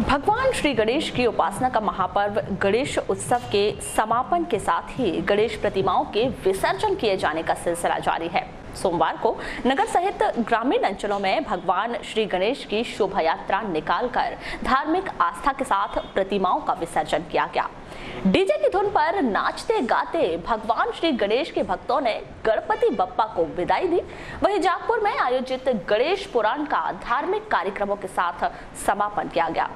भगवान श्री गणेश की उपासना का महापर्व गणेश उत्सव के समापन के साथ ही गणेश प्रतिमाओं के विसर्जन किए जाने का सिलसिला जारी है। सोमवार को नगर सहित ग्रामीण अंचलों में भगवान श्री गणेश की शोभा यात्रा निकालकर धार्मिक आस्था के साथ प्रतिमाओं का विसर्जन किया गया। डीजे की धुन पर नाचते गाते भगवान श्री गणेश के भक्तों ने गणपति बप्पा को विदाई दी। वहीं जागपुर में आयोजित गणेश पुराण का धार्मिक कार्यक्रमों के साथ समापन किया गया।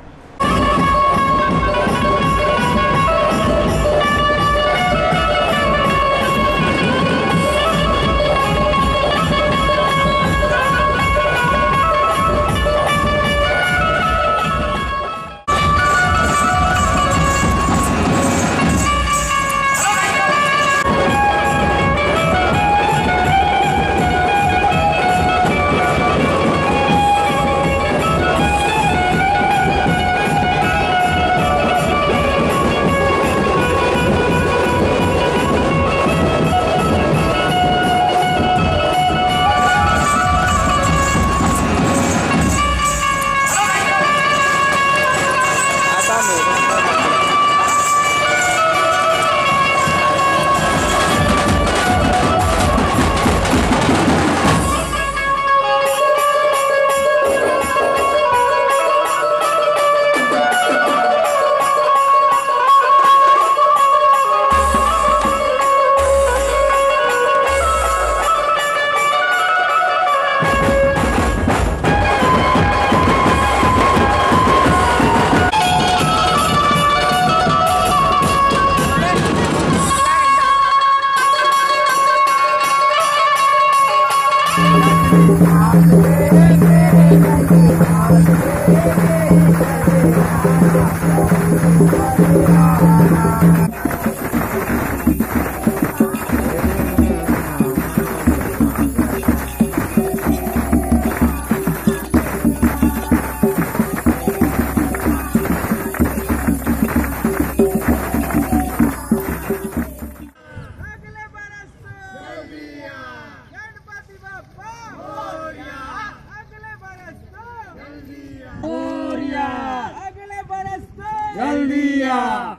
जल्दी आ।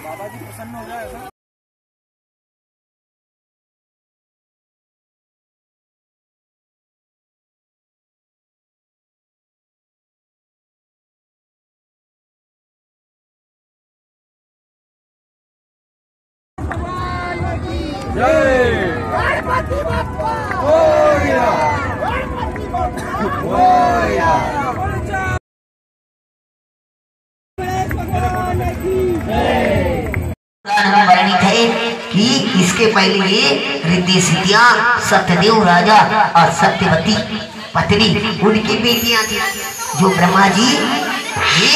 बाबा जी प्रसन्न हो जाएगा। गणपति बप्पा मोरया, गणपति बप्पा मोरया। वर्णित है कि इसके पहले ये रिद्धि सिद्धियां सत्यदेव राजा और सत्यवती पत्नी उनकी बेटियां थी, जो ब्रह्मा जी ये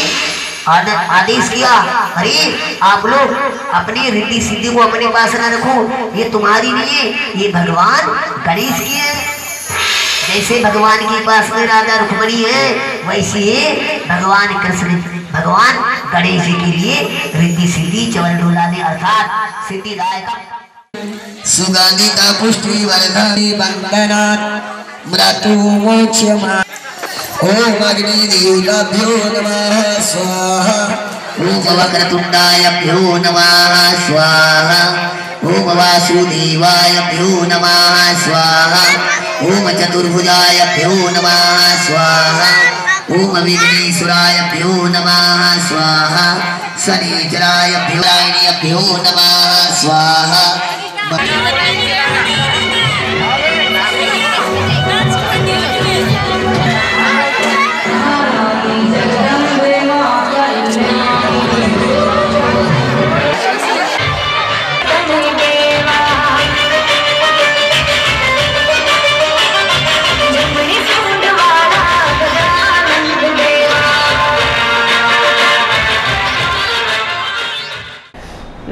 आदेश किया, अरे आप लोग अपनी रिद्धि सिद्धि को अपने पास न रखो, ये तुम्हारी नहीं है, ये भगवान गणेश की है। जैसे भगवान के पास में राधा रुक्मणी है, वैसे ही भगवान कृष्ण भगवान गणेश जी के लिए रिद्धि सिद्धि चवल डोलाने अर्थात सिद्धिदायक सुगंधिता पुष्टि वर्धनी वंदना मृत्यु मोक्षमा। ओम अग्निदेवाभ्यो नमः स्वाहा। ओम वक्रतुंडायभ्यो नमः स्वाहा। ओम वासुदेवायभ्यो नमः स्वाहा। ओम चतुर्भुजायभ्यो नमः स्वाहा। ओम विघ्नेश्वरायभ्यो नमः स्वाहा। शनिचरायभ्यो नमः स्वाहा।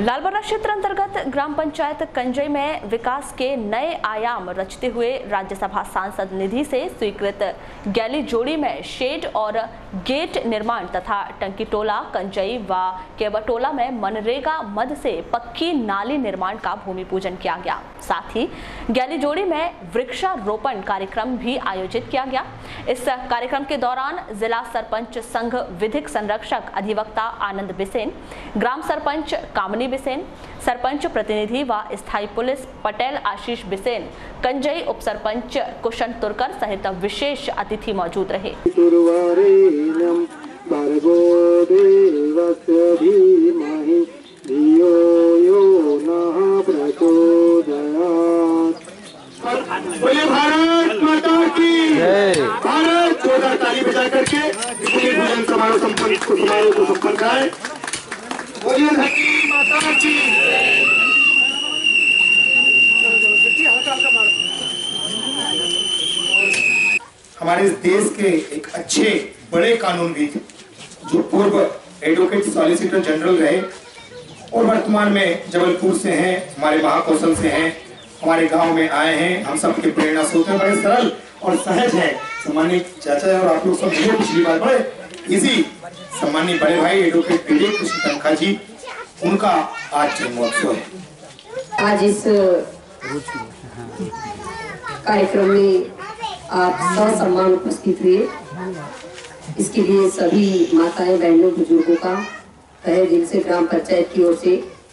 लालबर्रा क्षेत्र अंतर्गत ग्राम पंचायत कंजई में विकास के नए आयाम रचते हुए राज्यसभा सांसद निधि से स्वीकृत गैली जोड़ी में शेड और गेट निर्माण तथा टंकीटोला कंजई व केवटोला में मनरेगा मद से पक्की नाली निर्माण का भूमि पूजन किया गया। साथ ही गैली जोड़ी में वृक्षारोपण कार्यक्रम भी आयोजित किया गया। इस कार्यक्रम के दौरान जिला सरपंच संघ विधिक संरक्षक अधिवक्ता आनंद बिसेन, ग्राम सरपंच कामनी बिसेन, सरपंच प्रतिनिधि व स्थायी पुलिस पटेल आशीष बिसेन, कंजई उप सरपंच कुशन तुरकर सहित विशेष अतिथि मौजूद रहे। बोले भारत माता की भारत जोरदार ताली बजा करके भूमि पूजन समारोह को संपन्न कराए। बोलिए धरती माता की। हमारे देश के एक अच्छे बड़े कानूनविद जो पूर्व एडवोकेट सॉलिसिटर जनरल रहे और वर्तमान में जबलपुर से हैं, हमारे महाकौशल से हैं, हमारे गांव में आए हैं, हम सबके प्रेरणा स्रोत हैं, बड़े सरल और सहज है। सम्मानित चाचा और आप लोग सब मिले पिछली बार बड़े इजी। सम्मानित बड़े भाई एडवोकेट विवेक कृष्ण तनखा जी, उनका आज जन्मोत्सव है। आज इस कार्यक्रम में आप ससम्मान उपस्थित हुए, इसके लिए सभी माताएं बहनों बुजुर्गों का तहे दिल से ग्राम पंचायत की ओर से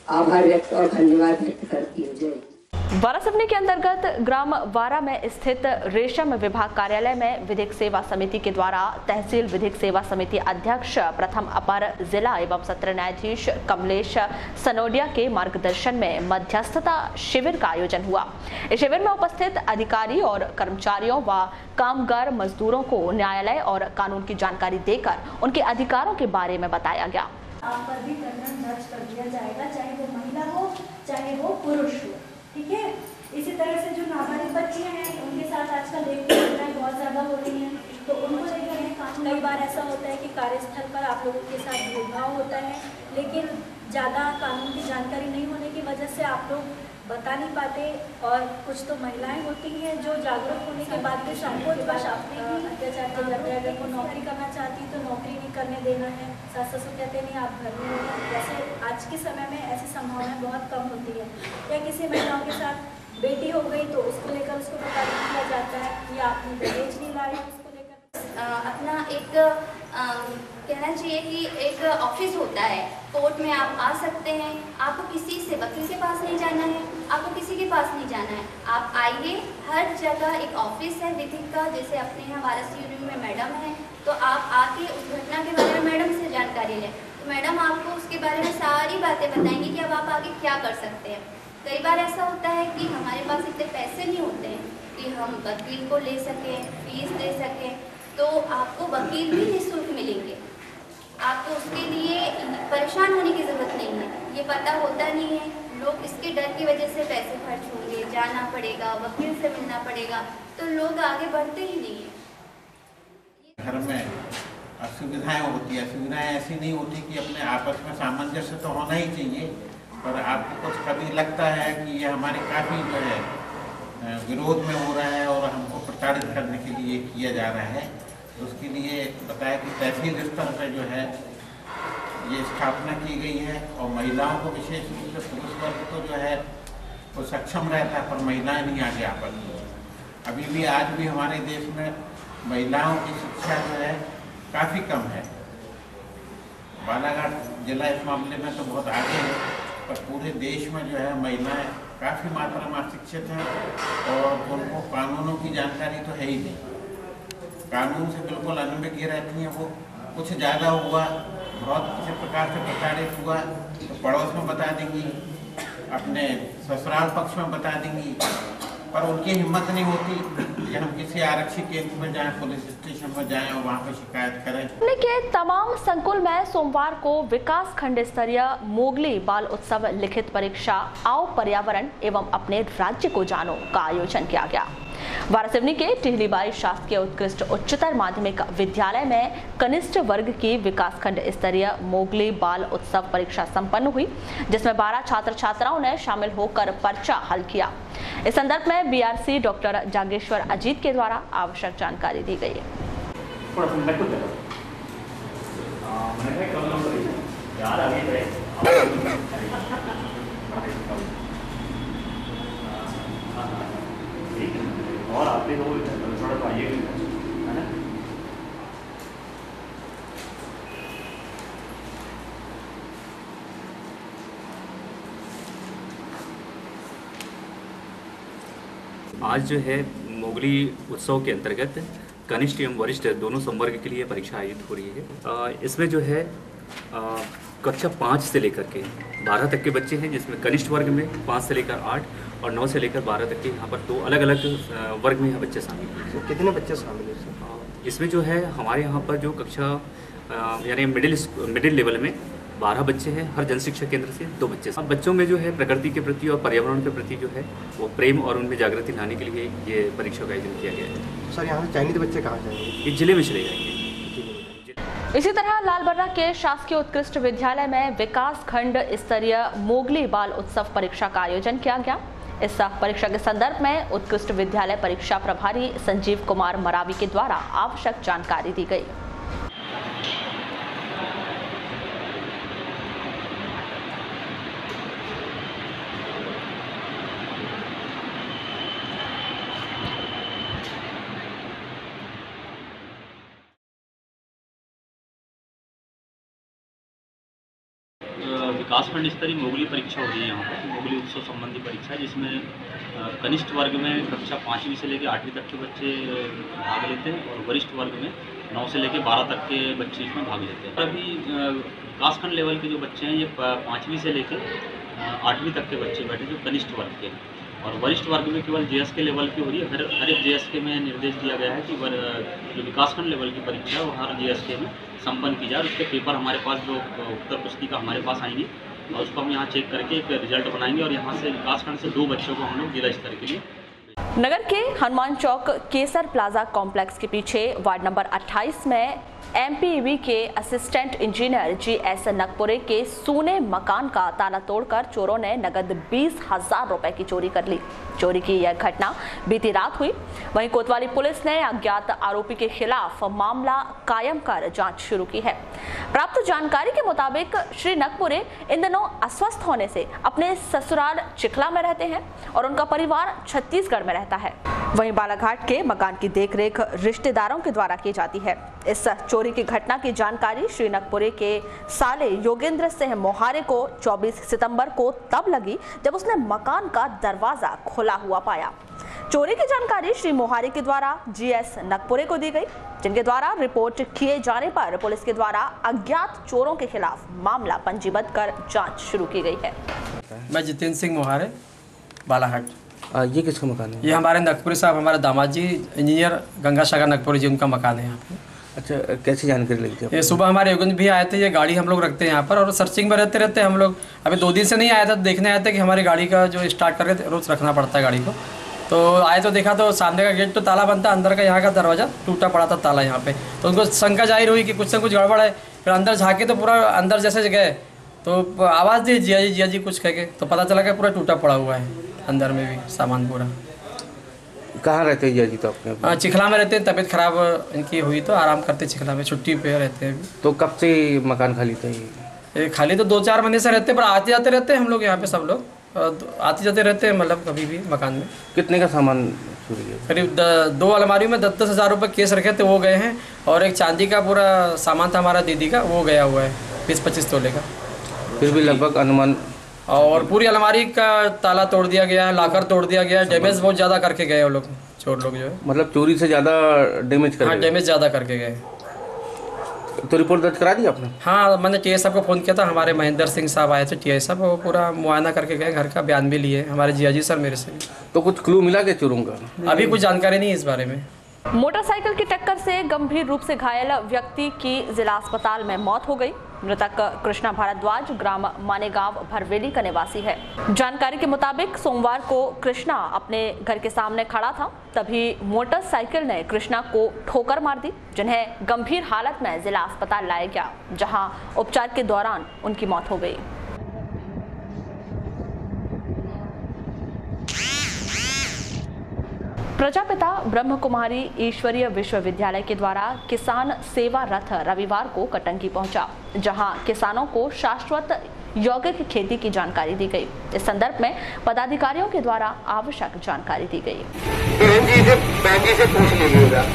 आभार व्यक्त और धन्यवाद व्यक्त करती हूँ। जय। वारासिवनी के अंतर्गत ग्राम वारा में स्थित रेशम विभाग कार्यालय में विधिक सेवा समिति के द्वारा तहसील विधिक सेवा समिति अध्यक्ष प्रथम अपर जिला एवं सत्र न्यायाधीश कमलेश सनोडिया के मार्गदर्शन में मध्यस्थता शिविर का आयोजन हुआ। इस शिविर में उपस्थित अधिकारी और कर्मचारियों व कामगार मजदूरों को न्यायालय और कानून की जानकारी देकर उनके अधिकारों के बारे में बताया गया। आप पर भी प्रकरण दर्ज कर दिया जाएगा, चाहे वो महिला हो चाहे वो पुरुष हो, ठीक है। इसी तरह से जो नाबालिग बच्चियां हैं उनके साथ आजकल देखने घटनाएं बहुत ज़्यादा हो रही हैं, तो उनको लेकर कई बार ऐसा होता है कि कार्यस्थल पर आप लोगों के साथ भेदभाव होता है, लेकिन ज़्यादा कानून की जानकारी नहीं होने की वजह से आप लोग बता नहीं पाते। और कुछ तो महिलाएं होती हैं जो जागरूक होने के बाद भी अत्याचार किया जाता है। अगर वो नौकरी करना चाहती है तो नौकरी नहीं करने देना है, सास ससुर कहते नहीं आप घर में हो। जैसे आज के समय में ऐसी संभावनाएं बहुत कम होती है, या किसी महिलाओं के साथ बेटी हो गई तो उसको लेकर उसको बता दिया जाता है कि आपने दहेज नहीं लाए, उसको लेकर अपना एक कहना चाहिए कि एक ऑफिस होता है, कोर्ट में आप आ सकते हैं। आपको किसी से वकील के पास नहीं जाना है, आपको किसी के पास नहीं जाना है, आप आइए। हर जगह एक ऑफिस है विधिक का, जैसे अपने यहाँ वारासिवनी में मैडम है, तो आप आके उस घटना के बारे में मैडम से जानकारी लें, तो मैडम आपको उसके बारे में सारी बातें बताएंगी कि अब आप आगे क्या कर सकते हैं। कई बार ऐसा होता है कि हमारे पास इतने पैसे नहीं होते हैं कि हम वकील को ले सकें, फीस दे सकें, तो आपको वकील भी निःशुल्क मिलेंगे। आपको उसके लिए परेशान होने की ज़रूरत नहीं है, ये पता होता नहीं है, लोग इसके डर की वजह से पैसे खर्च होंगे, जाना पड़ेगा, वकील से मिलना पड़ेगा, तो लोग आगे बढ़ते ही नहीं है। घर में असुविधाएं होती है, असुविधाएं ऐसी नहीं होती कि अपने आपस में सामंजस्य तो होना ही चाहिए, पर आपको कुछ कभी लगता है कि ये हमारे काफ़ी जो है विरोध में हो रहा है और हमको प्रताड़ित करने के लिए किया जा रहा है, तो उसके लिए बताया कि तहसील स्तर पर जो है ये स्थापना की गई है। और महिलाओं को विशेष रूप से पुरुष वर्ग तो जो है वो सक्षम रहता है, पर महिलाएं नहीं आगे आ पाती। अभी भी आज भी हमारे देश में महिलाओं की शिक्षा जो है काफ़ी कम है। बालाघाट जिला इस मामले में तो बहुत आगे है, पर पूरे देश में जो है महिलाएं काफ़ी मात्रा में शिक्षित हैं और उनको कानूनों की जानकारी तो है ही नहीं, कानून से बिल्कुल अनभिज्ञ रहती हैं। वो कुछ ज़्यादा हुआ, बहुत किसी प्रकार से प्रताड़ित हुआ तो पड़ोस में बता देंगी, अपने ससुराल पक्ष में बता देंगी, पर उनकी हिम्मत नहीं होती कि हम किसी आरक्षी केंद्र में जाएं, पुलिस स्टेशन में जाएं और वहाँ पर शिकायत करें। के तमाम संकुल में सोमवार को विकास खंड स्तरीय मोगली बाल उत्सव लिखित परीक्षा आओ पर्यावरण एवं अपने राज्य को जानो का आयोजन किया गया। वारासिवनी के टिहलीबाई शासकीय उत्कृष्ट उच्चतर माध्यमिक विद्यालय में कनिष्ठ वर्ग की विकासखंड स्तरीय मोगली बाल उत्सव परीक्षा संपन्न हुई, जिसमें 12 छात्र छात्राओं ने शामिल होकर पर्चा हल किया। इस संदर्भ में बीआरसी डॉक्टर जागेश्वर अजीत के द्वारा आवश्यक जानकारी दी गई है। और आपने तो थोड़ा आइए है ना। आज जो है मोगली उत्सव के अंतर्गत कनिष्ठ एवं वरिष्ठ दोनों संवर्ग के लिए परीक्षा आयोजित हो रही है। इसमें जो है कक्षा 5 से लेकर के 12 तक के बच्चे हैं, जिसमें कनिष्ठ वर्ग में 5 से लेकर 8 और 9 से लेकर 12 तक के यहाँ पर 2 अलग अलग वर्ग में यहाँ बच्चे शामिल हैं। कितने बच्चे शामिल हैं? इसमें जो है हमारे यहाँ पर जो कक्षा यानी मिडिल लेवल में 12 बच्चे हैं, हर जन शिक्षा केंद्र से 2 बच्चे। अब बच्चों में जो है प्रकृति के प्रति और पर्यावरण के प्रति जो है वो प्रेम और उनमें जागृति लाने के लिए ये परीक्षा का आयोजन किया गया है। सर, यहाँ से चयनित बच्चे कहाँ जाएंगे? ये जिले में चले जाएंगे। इसी तरह लालबर्रा के शासकीय उत्कृष्ट विद्यालय में विकास खंड स्तरीय मोगली बाल उत्सव परीक्षा का आयोजन किया गया। इस परीक्षा के संदर्भ में उत्कृष्ट विद्यालय परीक्षा प्रभारी संजीव कुमार मरावी के द्वारा आवश्यक जानकारी दी गई। विकासखंड स्तरीय मोगली परीक्षा हो रही है यहाँ पर। मोगली उत्सव संबंधी परीक्षा है जिसमें कनिष्ठ वर्ग में कक्षा 5वीं से लेकर 8वीं तक के बच्चे भाग लेते हैं और वरिष्ठ वर्ग में 9 से लेकर 12 तक के बच्चे इसमें भाग लेते हैं। अभी विकासखंड लेवल के जो बच्चे हैं ये 5वीं से लेकर 8वीं तक के बच्चे बैठे जो कनिष्ठ वर्ग के, और वरिष्ठ वर्ग में केवल JSK लेवल की हो रही है। हर एक JSK में निर्देश दिया गया है कि जो विकासखंड लेवल की परीक्षा है वो हर JSK में संपन्न की जाए। उसके पेपर हमारे पास जो उत्तर पुस्तिका हमारे पास आएंगी और उसको हम यहाँ चेक करके एक रिजल्ट बनाएंगे और यहाँ से विकासखंड से 2 बच्चों को हम लोग जिला स्तर के लिए। नगर के हनुमान चौक केसर प्लाजा कॉम्प्लेक्स के पीछे वार्ड नंबर 28 में MPEB के असिस्टेंट इंजीनियर GS नकपुरे के सूने मकान का ताला तोड़कर चोरों ने नगद 20,000 रुपए की चोरी कर ली। चोरी की यह घटना बीती रात हुई। वहीं कोतवाली पुलिस ने अज्ञात आरोपी के खिलाफ मामला कायम कर जांच शुरू की है। प्राप्त जानकारी के मुताबिक श्री नकपुरे इन दिनों अस्वस्थ होने से अपने ससुराल चिखला में रहते हैं और उनका परिवार छत्तीसगढ़ में रहता है। वहीं बालाघाट के मकान की देखरेख रिश्तेदारों के द्वारा की जाती है। इस चोरी की घटना की जानकारी श्री नकपुरे के साले योगेंद्र सिंह मोहारे को 24 सितंबर को तब लगी जब उसने मकान का दरवाजा खुला हुआ पाया। चोरी की जानकारी श्री मोहारे के द्वारा GS नकपुरे को दी गई, जिनके द्वारा रिपोर्ट किए जाने पर पुलिस के द्वारा अज्ञात चोरों के खिलाफ मामला पंजीबद्ध कर जांच शुरू की गई है। मैं जितेंद्र सिंह मोहारे, बालाघाट। ये किसका मकान है? ये हमारे नकपुरे साहब, हमारे दामाद जी इंजीनियर गंगासागर नकपुरे जी, उनका मकान है यहाँ पे। अच्छा, कैसी जानकारी लगी थी? ये सुबह हमारे योगेंद्र भी आए थे। ये गाड़ी हम लोग रखते हैं यहाँ पर और सर्चिंग में रहते हम लोग। अभी 2 दिन से नहीं आया था, देखने आए थे कि हमारी गाड़ी का जो स्टार्ट करके रोज रखना पड़ता है गाड़ी को। तो आए तो देखा तो सामने का गेट तो ताला बंद था, अंदर का यहाँ का दरवाज़ा टूटा पड़ा था ताला यहाँ पे। तो उनको शंका जाहिर हुई कि कुछ ना कुछ गड़बड़ है। फिर अंदर झाँके तो पूरा अंदर जैसे गए तो आवाज़ दी जिया जी कुछ कह के, तो पता चला कि पूरा टूटा पड़ा हुआ है, अंदर में भी सामान पूरा। कहाँ रहते हैं जिया जी? तो अपने चिखला में रहते हैं। तबीयत खराब इनकी हुई तो आराम करते चिखला में, छुट्टी पे रहते हैं अभी। तो कब से मकान खाली था? ये खाली तो 2-4 महीने से रहते हैं, पर आते जाते रहते हैं हम लोग यहाँ पे। सब लोग आते जाते रहते हैं, मतलब कभी भी मकान में। कितने का सामान चोरी है? करीब 2 अलमारी में 10-10 हज़ार रुपये केस रखे थे, वो गए हैं। और एक चांदी का पूरा सामान था हमारा दीदी का, वो गया हुआ है 20-25 तोले का। फिर भी लगभग अनुमान। और पूरी अलमारी का ताला तोड़ दिया गया है, लाकर तोड़ दिया गया है। डैमेज बहुत ज़्यादा करके गए वो लोग, चोर लोग जो है। मतलब चोरी से ज़्यादा डैमेज कर? हाँ, डैमेज ज़्यादा करके गए। तो रिपोर्ट दर्ज करा दी आपने? हाँ, मैंने TI साहब को फ़ोन किया था। हमारे महेंद्र सिंह साहब आए थे TI साहब, वो पूरा मुआयना करके गए, घर का बयान भी लिए हमारे जिया जी सर मेरे से। तो कुछ क्लू मिला क्या चोरों का? अभी कुछ जानकारी नहीं है इस बारे में। मोटरसाइकिल की टक्कर से गंभीर रूप से घायल व्यक्ति की जिला अस्पताल में मौत हो गई। मृतक कृष्णा भारद्वाज ग्राम मानेगांव भरवेली का निवासी है। जानकारी के मुताबिक सोमवार को कृष्णा अपने घर के सामने खड़ा था, तभी मोटरसाइकिल ने कृष्णा को ठोकर मार दी, जिन्हें गंभीर हालत में जिला अस्पताल लाया गया, जहां उपचार के दौरान उनकी मौत हो गई। प्रजापिता ब्रह्म कुमारी ईश्वरीय विश्वविद्यालय के द्वारा किसान सेवा रथ रविवार को कटंगी पहुंचा, जहां किसानों को शाश्वत यौगिक खेती की जानकारी दी गई। इस संदर्भ में पदाधिकारियों के द्वारा आवश्यक जानकारी दी गई। बहन जी से पूछ लीजिएगा।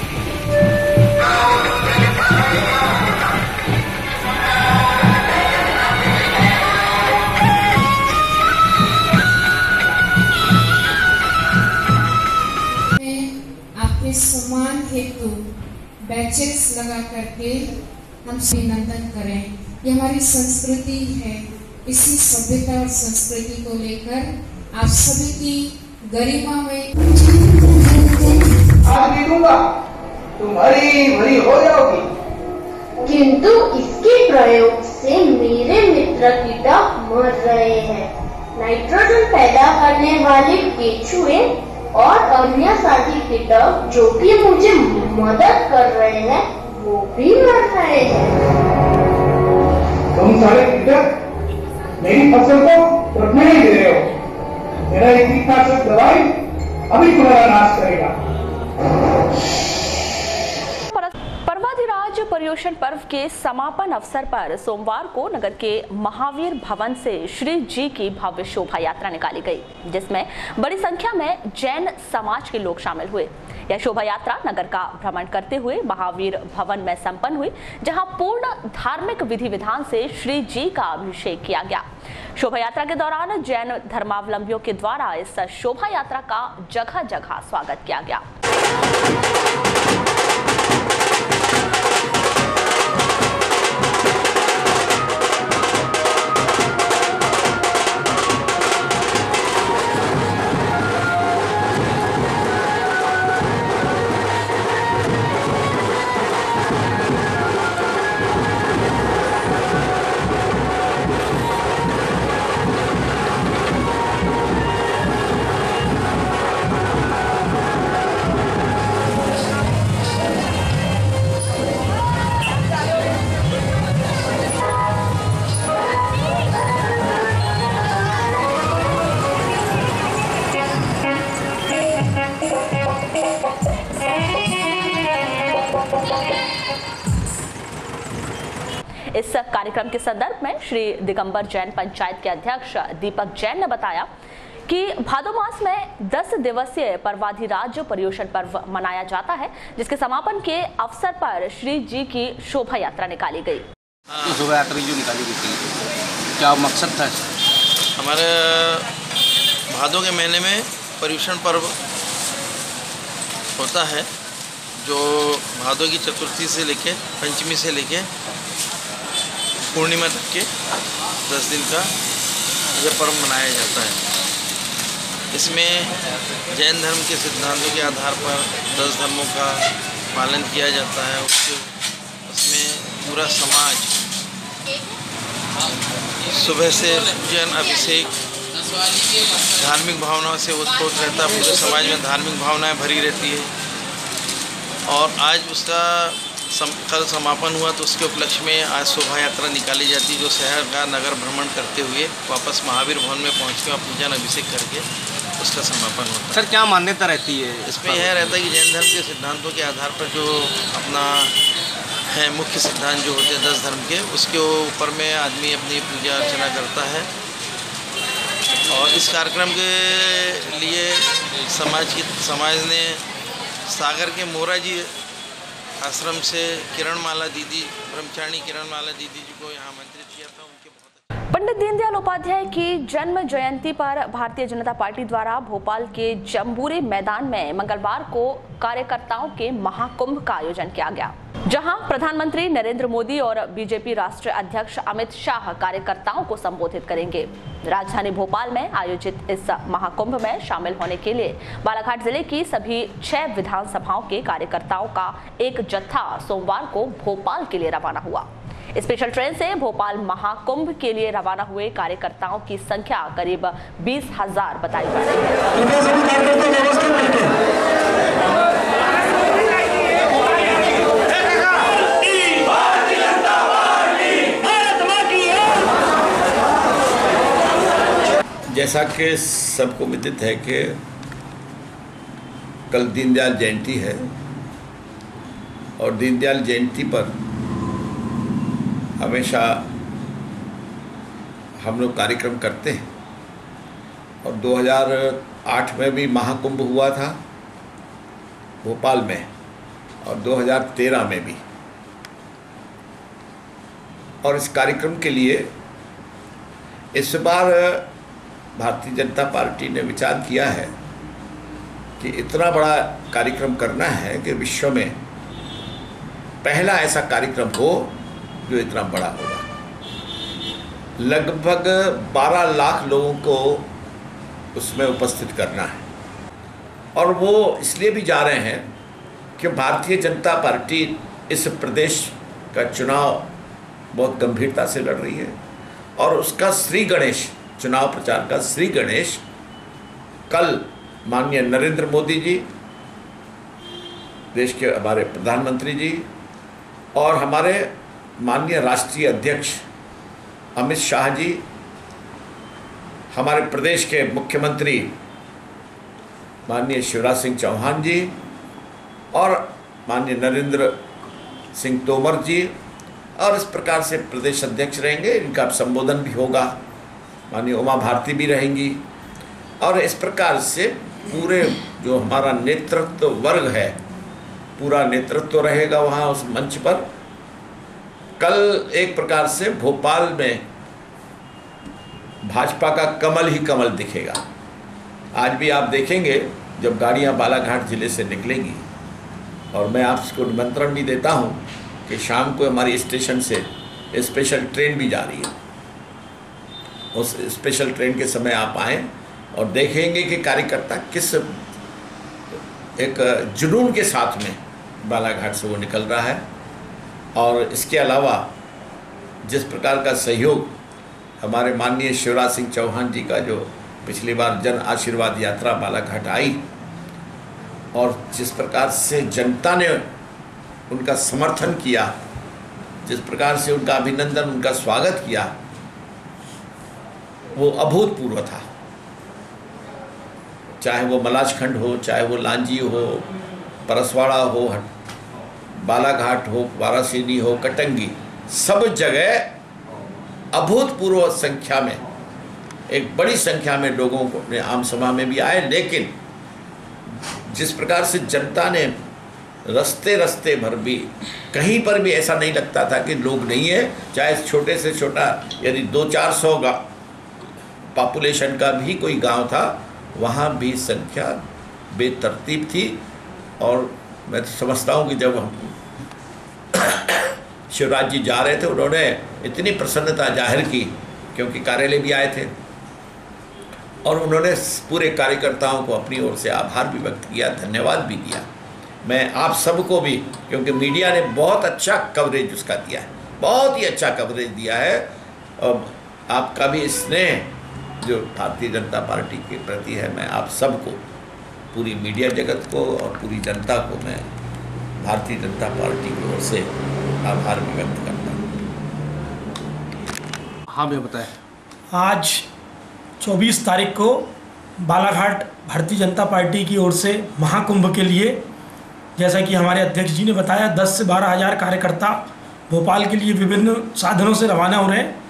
आपके सम्मान हेतु बैचेस लगा करके हम अभिनंदन करें। ये हमारी संस्कृति है। इसी सभ्यता और संस्कृति को लेकर आप सभी की गरिमा में आज भी दूंगा, तुम हरी भरी हो जाओगी। किंतु इसके प्रयोग से मेरे मित्र कीटक मर रहे हैं। नाइट्रोजन पैदा करने वाले केचुए और अन्य साथी कीटक जो कि मुझे मदद कर रहे हैं वो भी मर रहे हैं। तुम सारे कीटक मेरी फसल को रखने नहीं दे रहे हो। मेरा एक कीटनाशक दवाई अभी तुम्हारा नाश करेगा। पर्वाधिराज राज्य पर्युषण पर्व के समापन अवसर पर सोमवार को नगर के महावीर भवन से श्री जी की भव्य शोभा यात्रा निकाली गई, जिसमें बड़ी संख्या में जैन समाज के लोग शामिल हुए। यह शोभा यात्रा नगर का भ्रमण करते हुए महावीर भवन में संपन्न हुई, जहां पूर्ण धार्मिक विधि विधान से श्री जी का अभिषेक किया गया। शोभा यात्रा के दौरान जैन धर्मावलंबियों के द्वारा इस शोभा यात्रा का जगह जगह स्वागत किया गया। इस कार्यक्रम के संदर्भ में श्री दिगंबर जैन पंचायत के अध्यक्ष दीपक जैन ने बताया कि भादो मास में 10 दिवसीय पर्वाधिराज पर्युषण पर्व मनाया जाता है, जिसके समापन के अवसर पर श्री जी की शोभा यात्रा निकाली गई। शोभा यात्रा जो निकाली गई थी, क्या मकसद था? हमारे भादों के महीने में पर्युषण पर्व होता है, जो भादों की चतुर्थी से लेके पंचमी से लेके पूर्णिमा तक के 10 दिन का यह पर्व मनाया जाता है। इसमें जैन धर्म के सिद्धांतों के आधार पर 10 धर्मों का पालन किया जाता है। उसमें पूरा समाज सुबह से पूजन अभिषेक धार्मिक भावनाओं से ओतप्रोत रहता है। पूरे समाज में धार्मिक भावनाएं भरी रहती है। और आज उसका कल समापन हुआ, तो उसके उपलक्ष्य में आज शोभा यात्रा निकाली जाती है, जो शहर का नगर भ्रमण करते हुए वापस महावीर भवन में पहुँच के पूजन अभिषेक करके उसका समापन होता है। सर, क्या मान्यता रहती है इसमें? यह रहता है कि जैन धर्म के सिद्धांतों के आधार पर जो अपना है मुख्य सिद्धांत जो होते हैं 10 धर्म के, उसके ऊपर में आदमी अपनी पूजा अर्चना करता है। और इस कार्यक्रम के लिए समाज ने सागर के मोरा जी आश्रम से किरणमाला दीदी, ब्रह्मचारिणी किरणमाला दीदी जी को यहाँ आमंत्रित किया था। उनके पंडित दीनदयाल उपाध्याय की जन्म जयंती पर भारतीय जनता पार्टी द्वारा भोपाल के जम्बूरी मैदान में मंगलवार को कार्यकर्ताओं के महाकुंभ का आयोजन किया गया, जहां प्रधानमंत्री नरेंद्र मोदी और बीजेपी राष्ट्रीय अध्यक्ष अमित शाह कार्यकर्ताओं को संबोधित करेंगे। राजधानी भोपाल में आयोजित इस महाकुंभ में शामिल होने के लिए बालाघाट जिले की सभी 6 विधानसभाओं के कार्यकर्ताओं का एक जत्था सोमवार को भोपाल के लिए रवाना हुआ। स्पेशल ट्रेन से भोपाल महाकुंभ के लिए रवाना हुए कार्यकर्ताओं की संख्या करीब 20,000 बताई जा रही है। जैसा कि सबको विदित है कि कल दीनदयाल जयंती है, और दीनदयाल जयंती पर हमेशा हम लोग कार्यक्रम करते हैं। और 2008 में भी महाकुंभ हुआ था भोपाल में, और 2013 में भी। और इस कार्यक्रम के लिए इस बार भारतीय जनता पार्टी ने विचार किया है कि इतना बड़ा कार्यक्रम करना है कि विश्व में पहला ऐसा कार्यक्रम हो जो इतना बड़ा होगा। लगभग 12 लाख लोगों को उसमें उपस्थित करना है। और वो इसलिए भी जा रहे हैं कि भारतीय जनता पार्टी इस प्रदेश का चुनाव बहुत गंभीरता से लड़ रही है, और उसका श्री गणेश चुनाव प्रचार का श्री गणेश कल माननीय नरेंद्र मोदी जी, देश के हमारे प्रधानमंत्री जी, और हमारे माननीय राष्ट्रीय अध्यक्ष अमित शाह जी, हमारे प्रदेश के मुख्यमंत्री माननीय शिवराज सिंह चौहान जी, और माननीय सिंह तोमर जी, और इस प्रकार से प्रदेश अध्यक्ष रहेंगे। इनका संबोधन भी होगा, माननीय उमा भारती भी रहेंगी, और इस प्रकार से पूरे जो हमारा नेतृत्व वर्ग है, पूरा नेतृत्व रहेगा वहाँ उस मंच पर। कल एक प्रकार से भोपाल में भाजपा का कमल ही कमल दिखेगा। आज भी आप देखेंगे जब गाड़ियाँ बालाघाट जिले से निकलेंगी, और मैं आपको निमंत्रण भी देता हूँ कि शाम को हमारी स्टेशन से स्पेशल ट्रेन भी जा रही है। उस स्पेशल ट्रेन के समय आप आएँ और देखेंगे कि कार्यकर्ता किस एक जुनून के साथ में बालाघाट से वो निकल रहा है। और इसके अलावा जिस प्रकार का सहयोग हमारे माननीय शिवराज सिंह चौहान जी का, जो पिछली बार जन आशीर्वाद यात्रा बालाघाट आई, और जिस प्रकार से जनता ने उनका समर्थन किया, जिस प्रकार से उनका अभिनंदन, उनका स्वागत किया, वो अभूतपूर्व था। चाहे वो मलाजखंड हो, चाहे वो लांजी हो, परसवाड़ा हो, बालाघाट हो, वारासिनी हो, कटंगी, सब जगह अभूतपूर्व संख्या में, एक बड़ी संख्या में लोगों को अपने आम सभा में भी आए। लेकिन जिस प्रकार से जनता ने रस्ते रस्ते भर भी, कहीं पर भी ऐसा नहीं लगता था कि लोग नहीं है, चाहे छोटे से छोटा यदि 200-400 पॉपुलेशन का भी कोई गांव था, वहाँ भी संख्या बेतरतीब थी। और मैं तो समझता हूँ कि जब हम शिवराज जी जा रहे थे, उन्होंने इतनी प्रसन्नता जाहिर की, क्योंकि कार्यालय भी आए थे, और उन्होंने पूरे कार्यकर्ताओं को अपनी ओर से आभार भी व्यक्त किया, धन्यवाद भी दिया। मैं आप सबको भी, क्योंकि मीडिया ने बहुत अच्छा कवरेज उसका दिया है, बहुत ही अच्छा कवरेज दिया है, और आपका भी स्नेह जो भारतीय जनता पार्टी के प्रति है, मैं आप सबको, पूरी मीडिया जगत को और पूरी जनता को मैं भारतीय जनता पार्टी की ओर से आभार भी व्यक्त करता हूँ। हाँ भैया बताएं। आज 24 तारीख को बालाघाट भारतीय जनता पार्टी की ओर से महाकुंभ के लिए, जैसा कि हमारे अध्यक्ष जी ने बताया, 10 से 12 हज़ार कार्यकर्ता भोपाल के लिए विभिन्न साधनों से रवाना हो रहे हैं।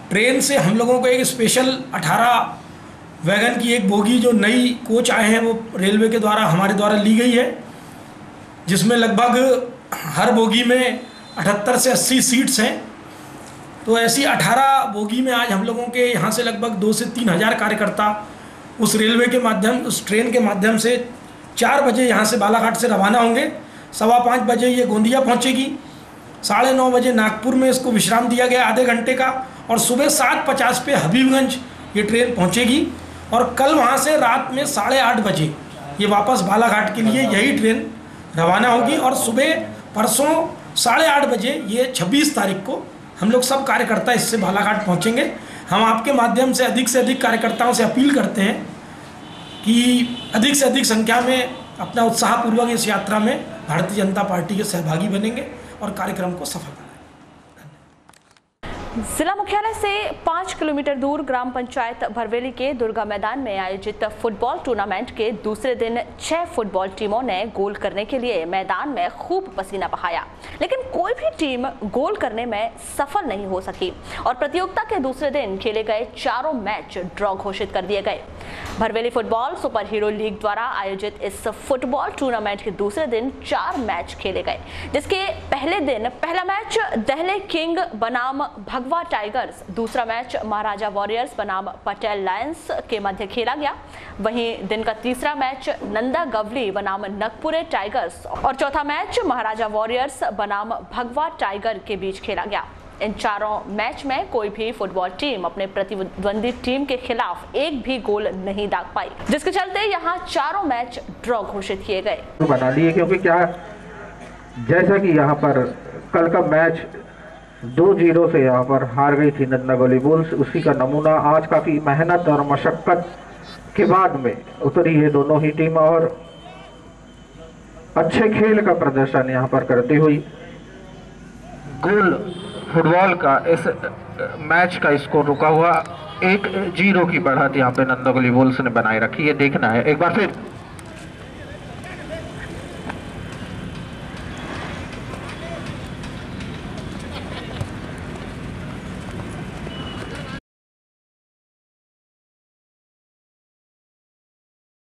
ट्रेन से हम लोगों को एक स्पेशल 18 वैगन की एक बोगी, जो नई कोच आए हैं, वो रेलवे के द्वारा हमारे द्वारा ली गई है, जिसमें लगभग हर बोगी में 78 से 80 सीट्स हैं। तो ऐसी 18 बोगी में आज हम लोगों के यहाँ से लगभग 2 से 3 हज़ार कार्यकर्ता उस रेलवे के माध्यम, उस ट्रेन के माध्यम से 4 बजे यहाँ से बालाघाट से रवाना होंगे। 5:15 बजे ये गोंदिया पहुँचेगी, 9:30 बजे नागपुर में इसको विश्राम दिया गया आधे घंटे का, और सुबह 7:50 पे हबीबगंज ये ट्रेन पहुँचेगी, और कल वहाँ से रात में 8:30 बजे ये वापस बालाघाट के लिए यही ट्रेन रवाना होगी। और सुबह परसों 8:30 बजे ये 26 तारीख को हम लोग सब कार्यकर्ता इससे बालाघाट पहुँचेंगे। हम आपके माध्यम से अधिक कार्यकर्ताओं से अपील करते हैं कि अधिक से अधिक संख्या में अपना उत्साहपूर्वक इस यात्रा में भारतीय जनता पार्टी के सहभागी बनेंगे और कार्यक्रम को सफल बनाएंगे। जिला मुख्यालय से 5 किलोमीटर दूर ग्राम पंचायत भरवेली के दुर्गा मैदान में आयोजित फुटबॉल टूर्नामेंट के दूसरे दिन 6 फुटबॉल टीमों ने गोल करने के लिए मैदान में खूब पसीना बहाया, लेकिन कोई भी टीम गोल करने में सफल नहीं हो सकी और प्रतियोगिता के दूसरे दिन खेले गए चारों मैच ड्रॉ घोषित कर दिए गए। Bharweli football super hero league द्वारा आयोजित इस फुटबॉल टूर्नामेंट के दूसरे दिन 4 मैच खेले गए, जिसके पहले दिन पहला मैच दहले किंग बनाम भगवा टाइगर्स, दूसरा मैच महाराजा वॉरियर्स बनाम पटेल लायंस के मध्य खेला गया। वहीं दिन का तीसरा मैच नंदा गवली बनाम नगपुरे टाइगर्स और चौथा मैच महाराजा वॉरियर्स बनाम भगवा टाइगर के बीच खेला गया। इन चारों मैच में कोई भी फुटबॉल टीम अपने प्रतिद्वंदी टीम के खिलाफ एक भी गोल नहीं दाग पाई, जिसके चलते यहां चारों मैच ड्रॉ घोषित किए गए। बना लिए क्योंकि क्या, जैसा कि यहाँ पर कल का मैच 2-0 से यहाँ पर हार गई थी नंदा गवली बुल्स, उसी का नमूना आज काफी मेहनत और मशक्कत के बाद में उतरी है दोनों ही टीम और अच्छे खेल का प्रदर्शन यहाँ पर करती हुई गोल फुटबॉल का इस मैच का स्कोर रुका हुआ 1-0 की बढ़त यहाँ पे नंदा गवली बुल्स ने बनाए रखी है। देखना है एक बार फिर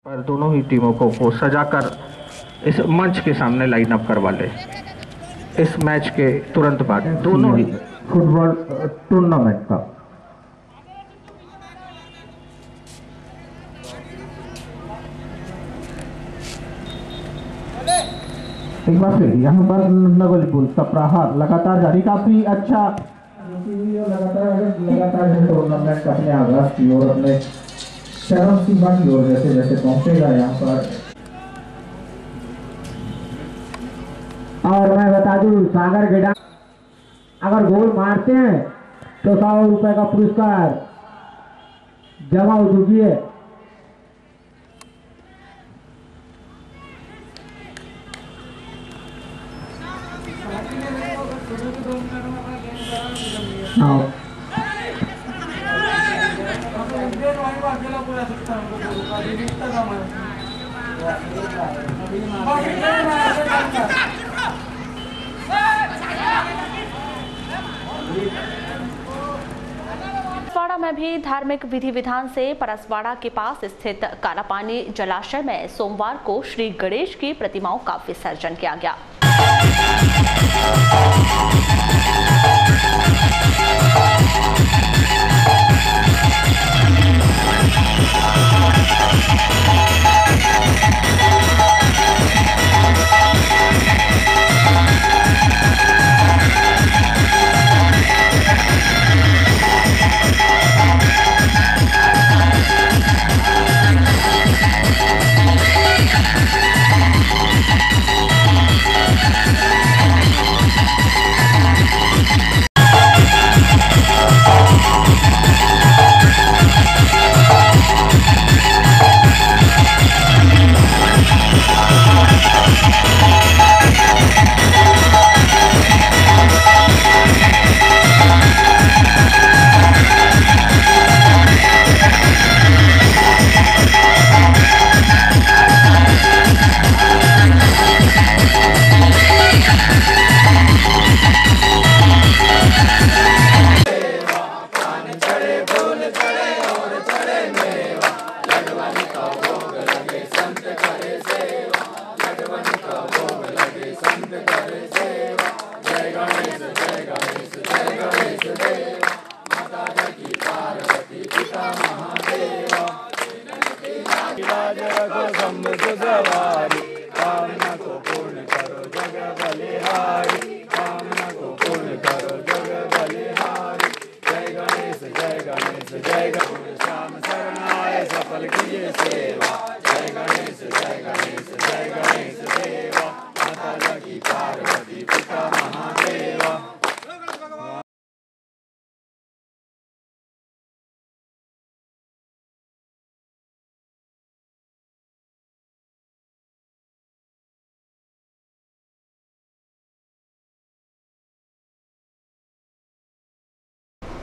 पर दोनों ही टीमों को सजाकर इस मंच के सामने लाइन अप करवा ले। इस मैच के तुरंत बाद दोनों ही फुटबॉल टूर्नामेंट का एक बार फिर यहाँ पर नगोलीपुर का प्रहार लगातार जारी, काफी अच्छा लगातार टूर्नामेंट अपने आगाज की ओर अपने चरम सीमा की ओर जैसे जैसे पहुंचेगा यहाँ पर। और मैं बता दूं सागर गेड़ा अगर गोल मारते हैं तो 100 रुपए का पुरस्कार जमा हो चुकी है। परसवाड़ा में भी धार्मिक विधि विधान से परसवाड़ा के पास स्थित कालापानी जलाशय में सोमवार को श्री गणेश की प्रतिमाओं का विसर्जन किया गया।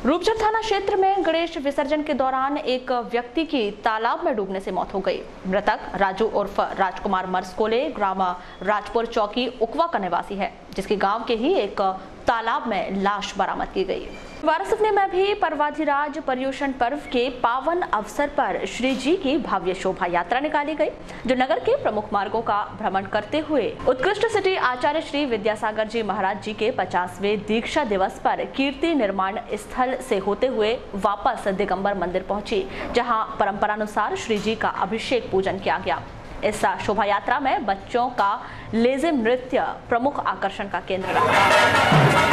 रूपचर थाना क्षेत्र में गणेश विसर्जन के दौरान एक व्यक्ति की तालाब में डूबने से मौत हो गई। मृतक राजू उर्फ राजकुमार मरसकोले ग्राम राजपुर चौकी उकवा का निवासी है, जिसके गांव के ही एक तालाब में लाश बरामद की गई। वारासिवनी में भी पर्वाधिराज पर्युषण पर्व के पावन अवसर पर श्री जी की भव्य शोभा यात्रा निकाली गई, जो नगर के प्रमुख मार्गों का भ्रमण करते हुए उत्कृष्ट सिटी आचार्य श्री विद्यासागर जी महाराज जी के 50वें दीक्षा दिवस पर कीर्ति निर्माण स्थल से होते हुए वापस दिगंबर मंदिर पहुंची, जहां परंपरानुसार श्री जी का अभिषेक पूजन किया गया। इस शोभा यात्रा में बच्चों का लेजिम नृत्य प्रमुख आकर्षण का केंद्र रहा।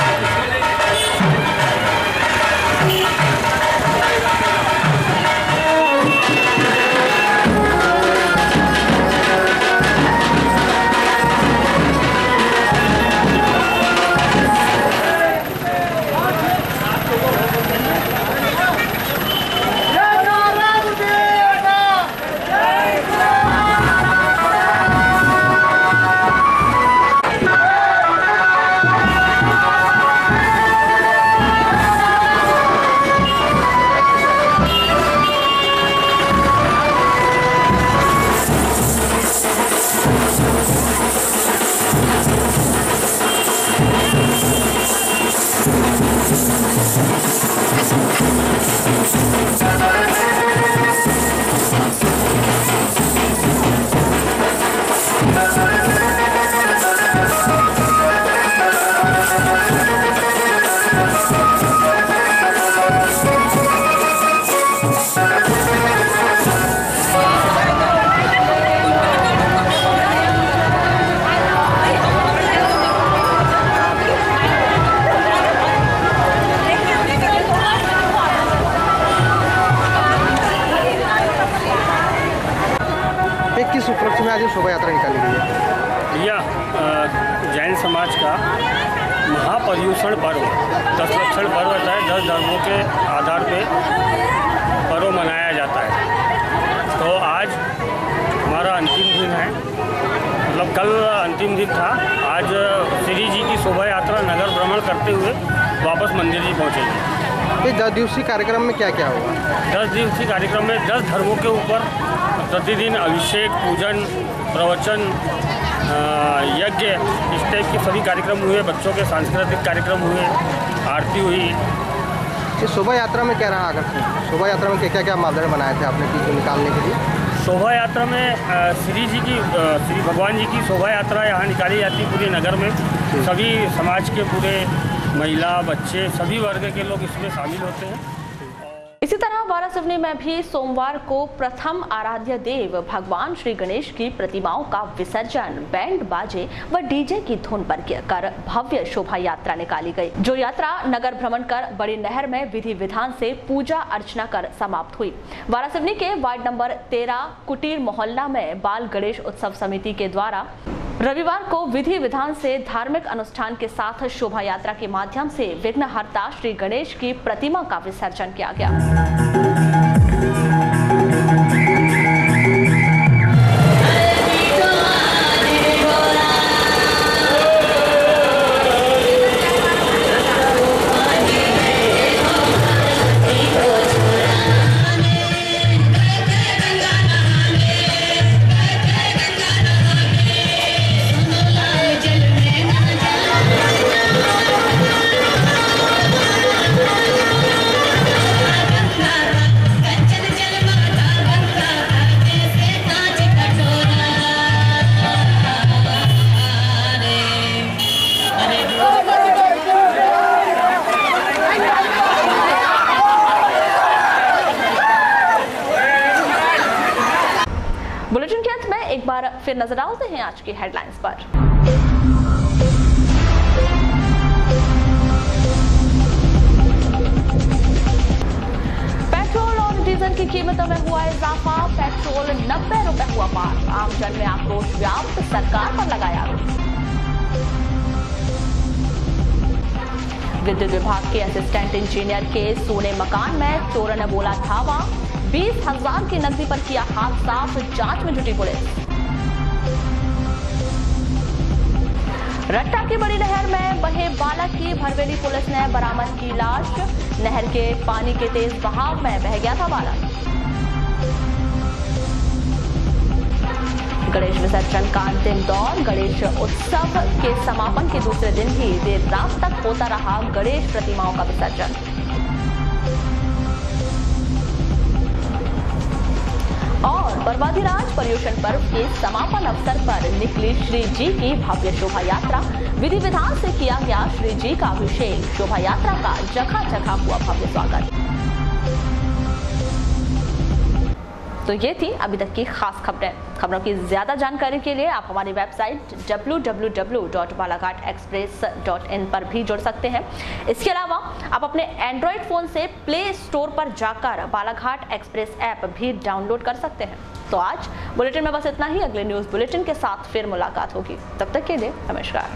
शोभा यात्रा निकाली गई है? यह जैन समाज का महापर्युषण पर्व 10 लक्षण पर्व होता है। 10 धर्मों के आधार पे पर्व मनाया जाता है। तो आज हमारा अंतिम दिन है, मतलब कल अंतिम दिन था। आज श्री जी की शोभा यात्रा नगर भ्रमण करते हुए वापस मंदिर जी पहुँचेगी। ये 10 दिवसीय कार्यक्रम में क्या क्या होगा? 10 दिवसीय कार्यक्रम में 10 धर्मों के ऊपर प्रतिदिन अभिषेक, पूजन, प्रवचन, यज्ञ, इस टाइप के सभी कार्यक्रम हुए। बच्चों के सांस्कृतिक कार्यक्रम हुए, आरती हुई। ये शोभा यात्रा में क्या रहा आकर्षण? शोभा यात्रा में क्या क्या मापदंड बनाए थे आपने चीज़ निकालने के लिए? शोभा यात्रा में श्री भगवान जी की शोभा यात्रा यहाँ निकाली जाती है पूरे नगर में। सभी समाज के पूरे महिला, बच्चे, सभी वर्ग के लोग इसमें शामिल होते हैं। इसी तरह वारासिवनी में भी सोमवार को प्रथम आराध्य देव भगवान श्री गणेश की प्रतिमाओं का विसर्जन बैंड बाजे व डीजे की धुन पर कर भव्य शोभा यात्रा निकाली गई, जो यात्रा नगर भ्रमण कर बड़ी नहर में विधि विधान से पूजा अर्चना कर समाप्त हुई। वारासिवनी के वार्ड नंबर 13 कुटीर मोहल्ला में बाल गणेश उत्सव समिति के द्वारा रविवार को विधि विधान से धार्मिक अनुष्ठान के साथ शोभा यात्रा के माध्यम से विघ्नहर्ता श्री गणेश की प्रतिमा का विसर्जन किया गया। बुलेटिन के अंत में एक बार फिर नजर डालते हैं आज की हेडलाइंस पर। पेट्रोल और डीजल की कीमतों में हुआ इजाफा, पेट्रोल 90 रुपए हुआ पार, आमजन में आक्रोश व्याप्त, सरकार पर लगाया आरोप। विद्युत विभाग के असिस्टेंट इंजीनियर के सोने मकान में चोरों ने बोला धावा, 20,000 की नकदी पर किया हाथ साफ, जांच में जुटी पुलिस। रट्टा की बड़ी नहर में बहे बालक की भरवेली पुलिस ने बरामद की लाश, नहर के पानी के तेज बहाव में बह गया था बालक। गणेश विसर्जन का अंतिम दौर, गणेश उत्सव के समापन के दूसरे दिन भी देर रात तक होता रहा गणेश प्रतिमाओं का विसर्जन। और बर्बादीराज पर्युषण पर्व के समापन अवसर पर निकली श्री जी की भव्य शोभा यात्रा, विधि विधान से किया गया श्री जी का अभिषेक, शोभा यात्रा का जगह जगह हुआ भव्य स्वागत। तो ये थी अभी तक की खास खबरें। खबरों की ज्यादा जानकारी के लिए आप हमारी वेबसाइट www.balaghatexpress.in पर भी जुड़ सकते हैं। इसके अलावा आप अपने एंड्रॉइड फोन से प्ले स्टोर पर जाकर बालाघाट एक्सप्रेस ऐप भी डाउनलोड कर सकते हैं। तो आज बुलेटिन में बस इतना ही। अगले न्यूज बुलेटिन के साथ फिर मुलाकात होगी, तब तक के लिए नमस्कार।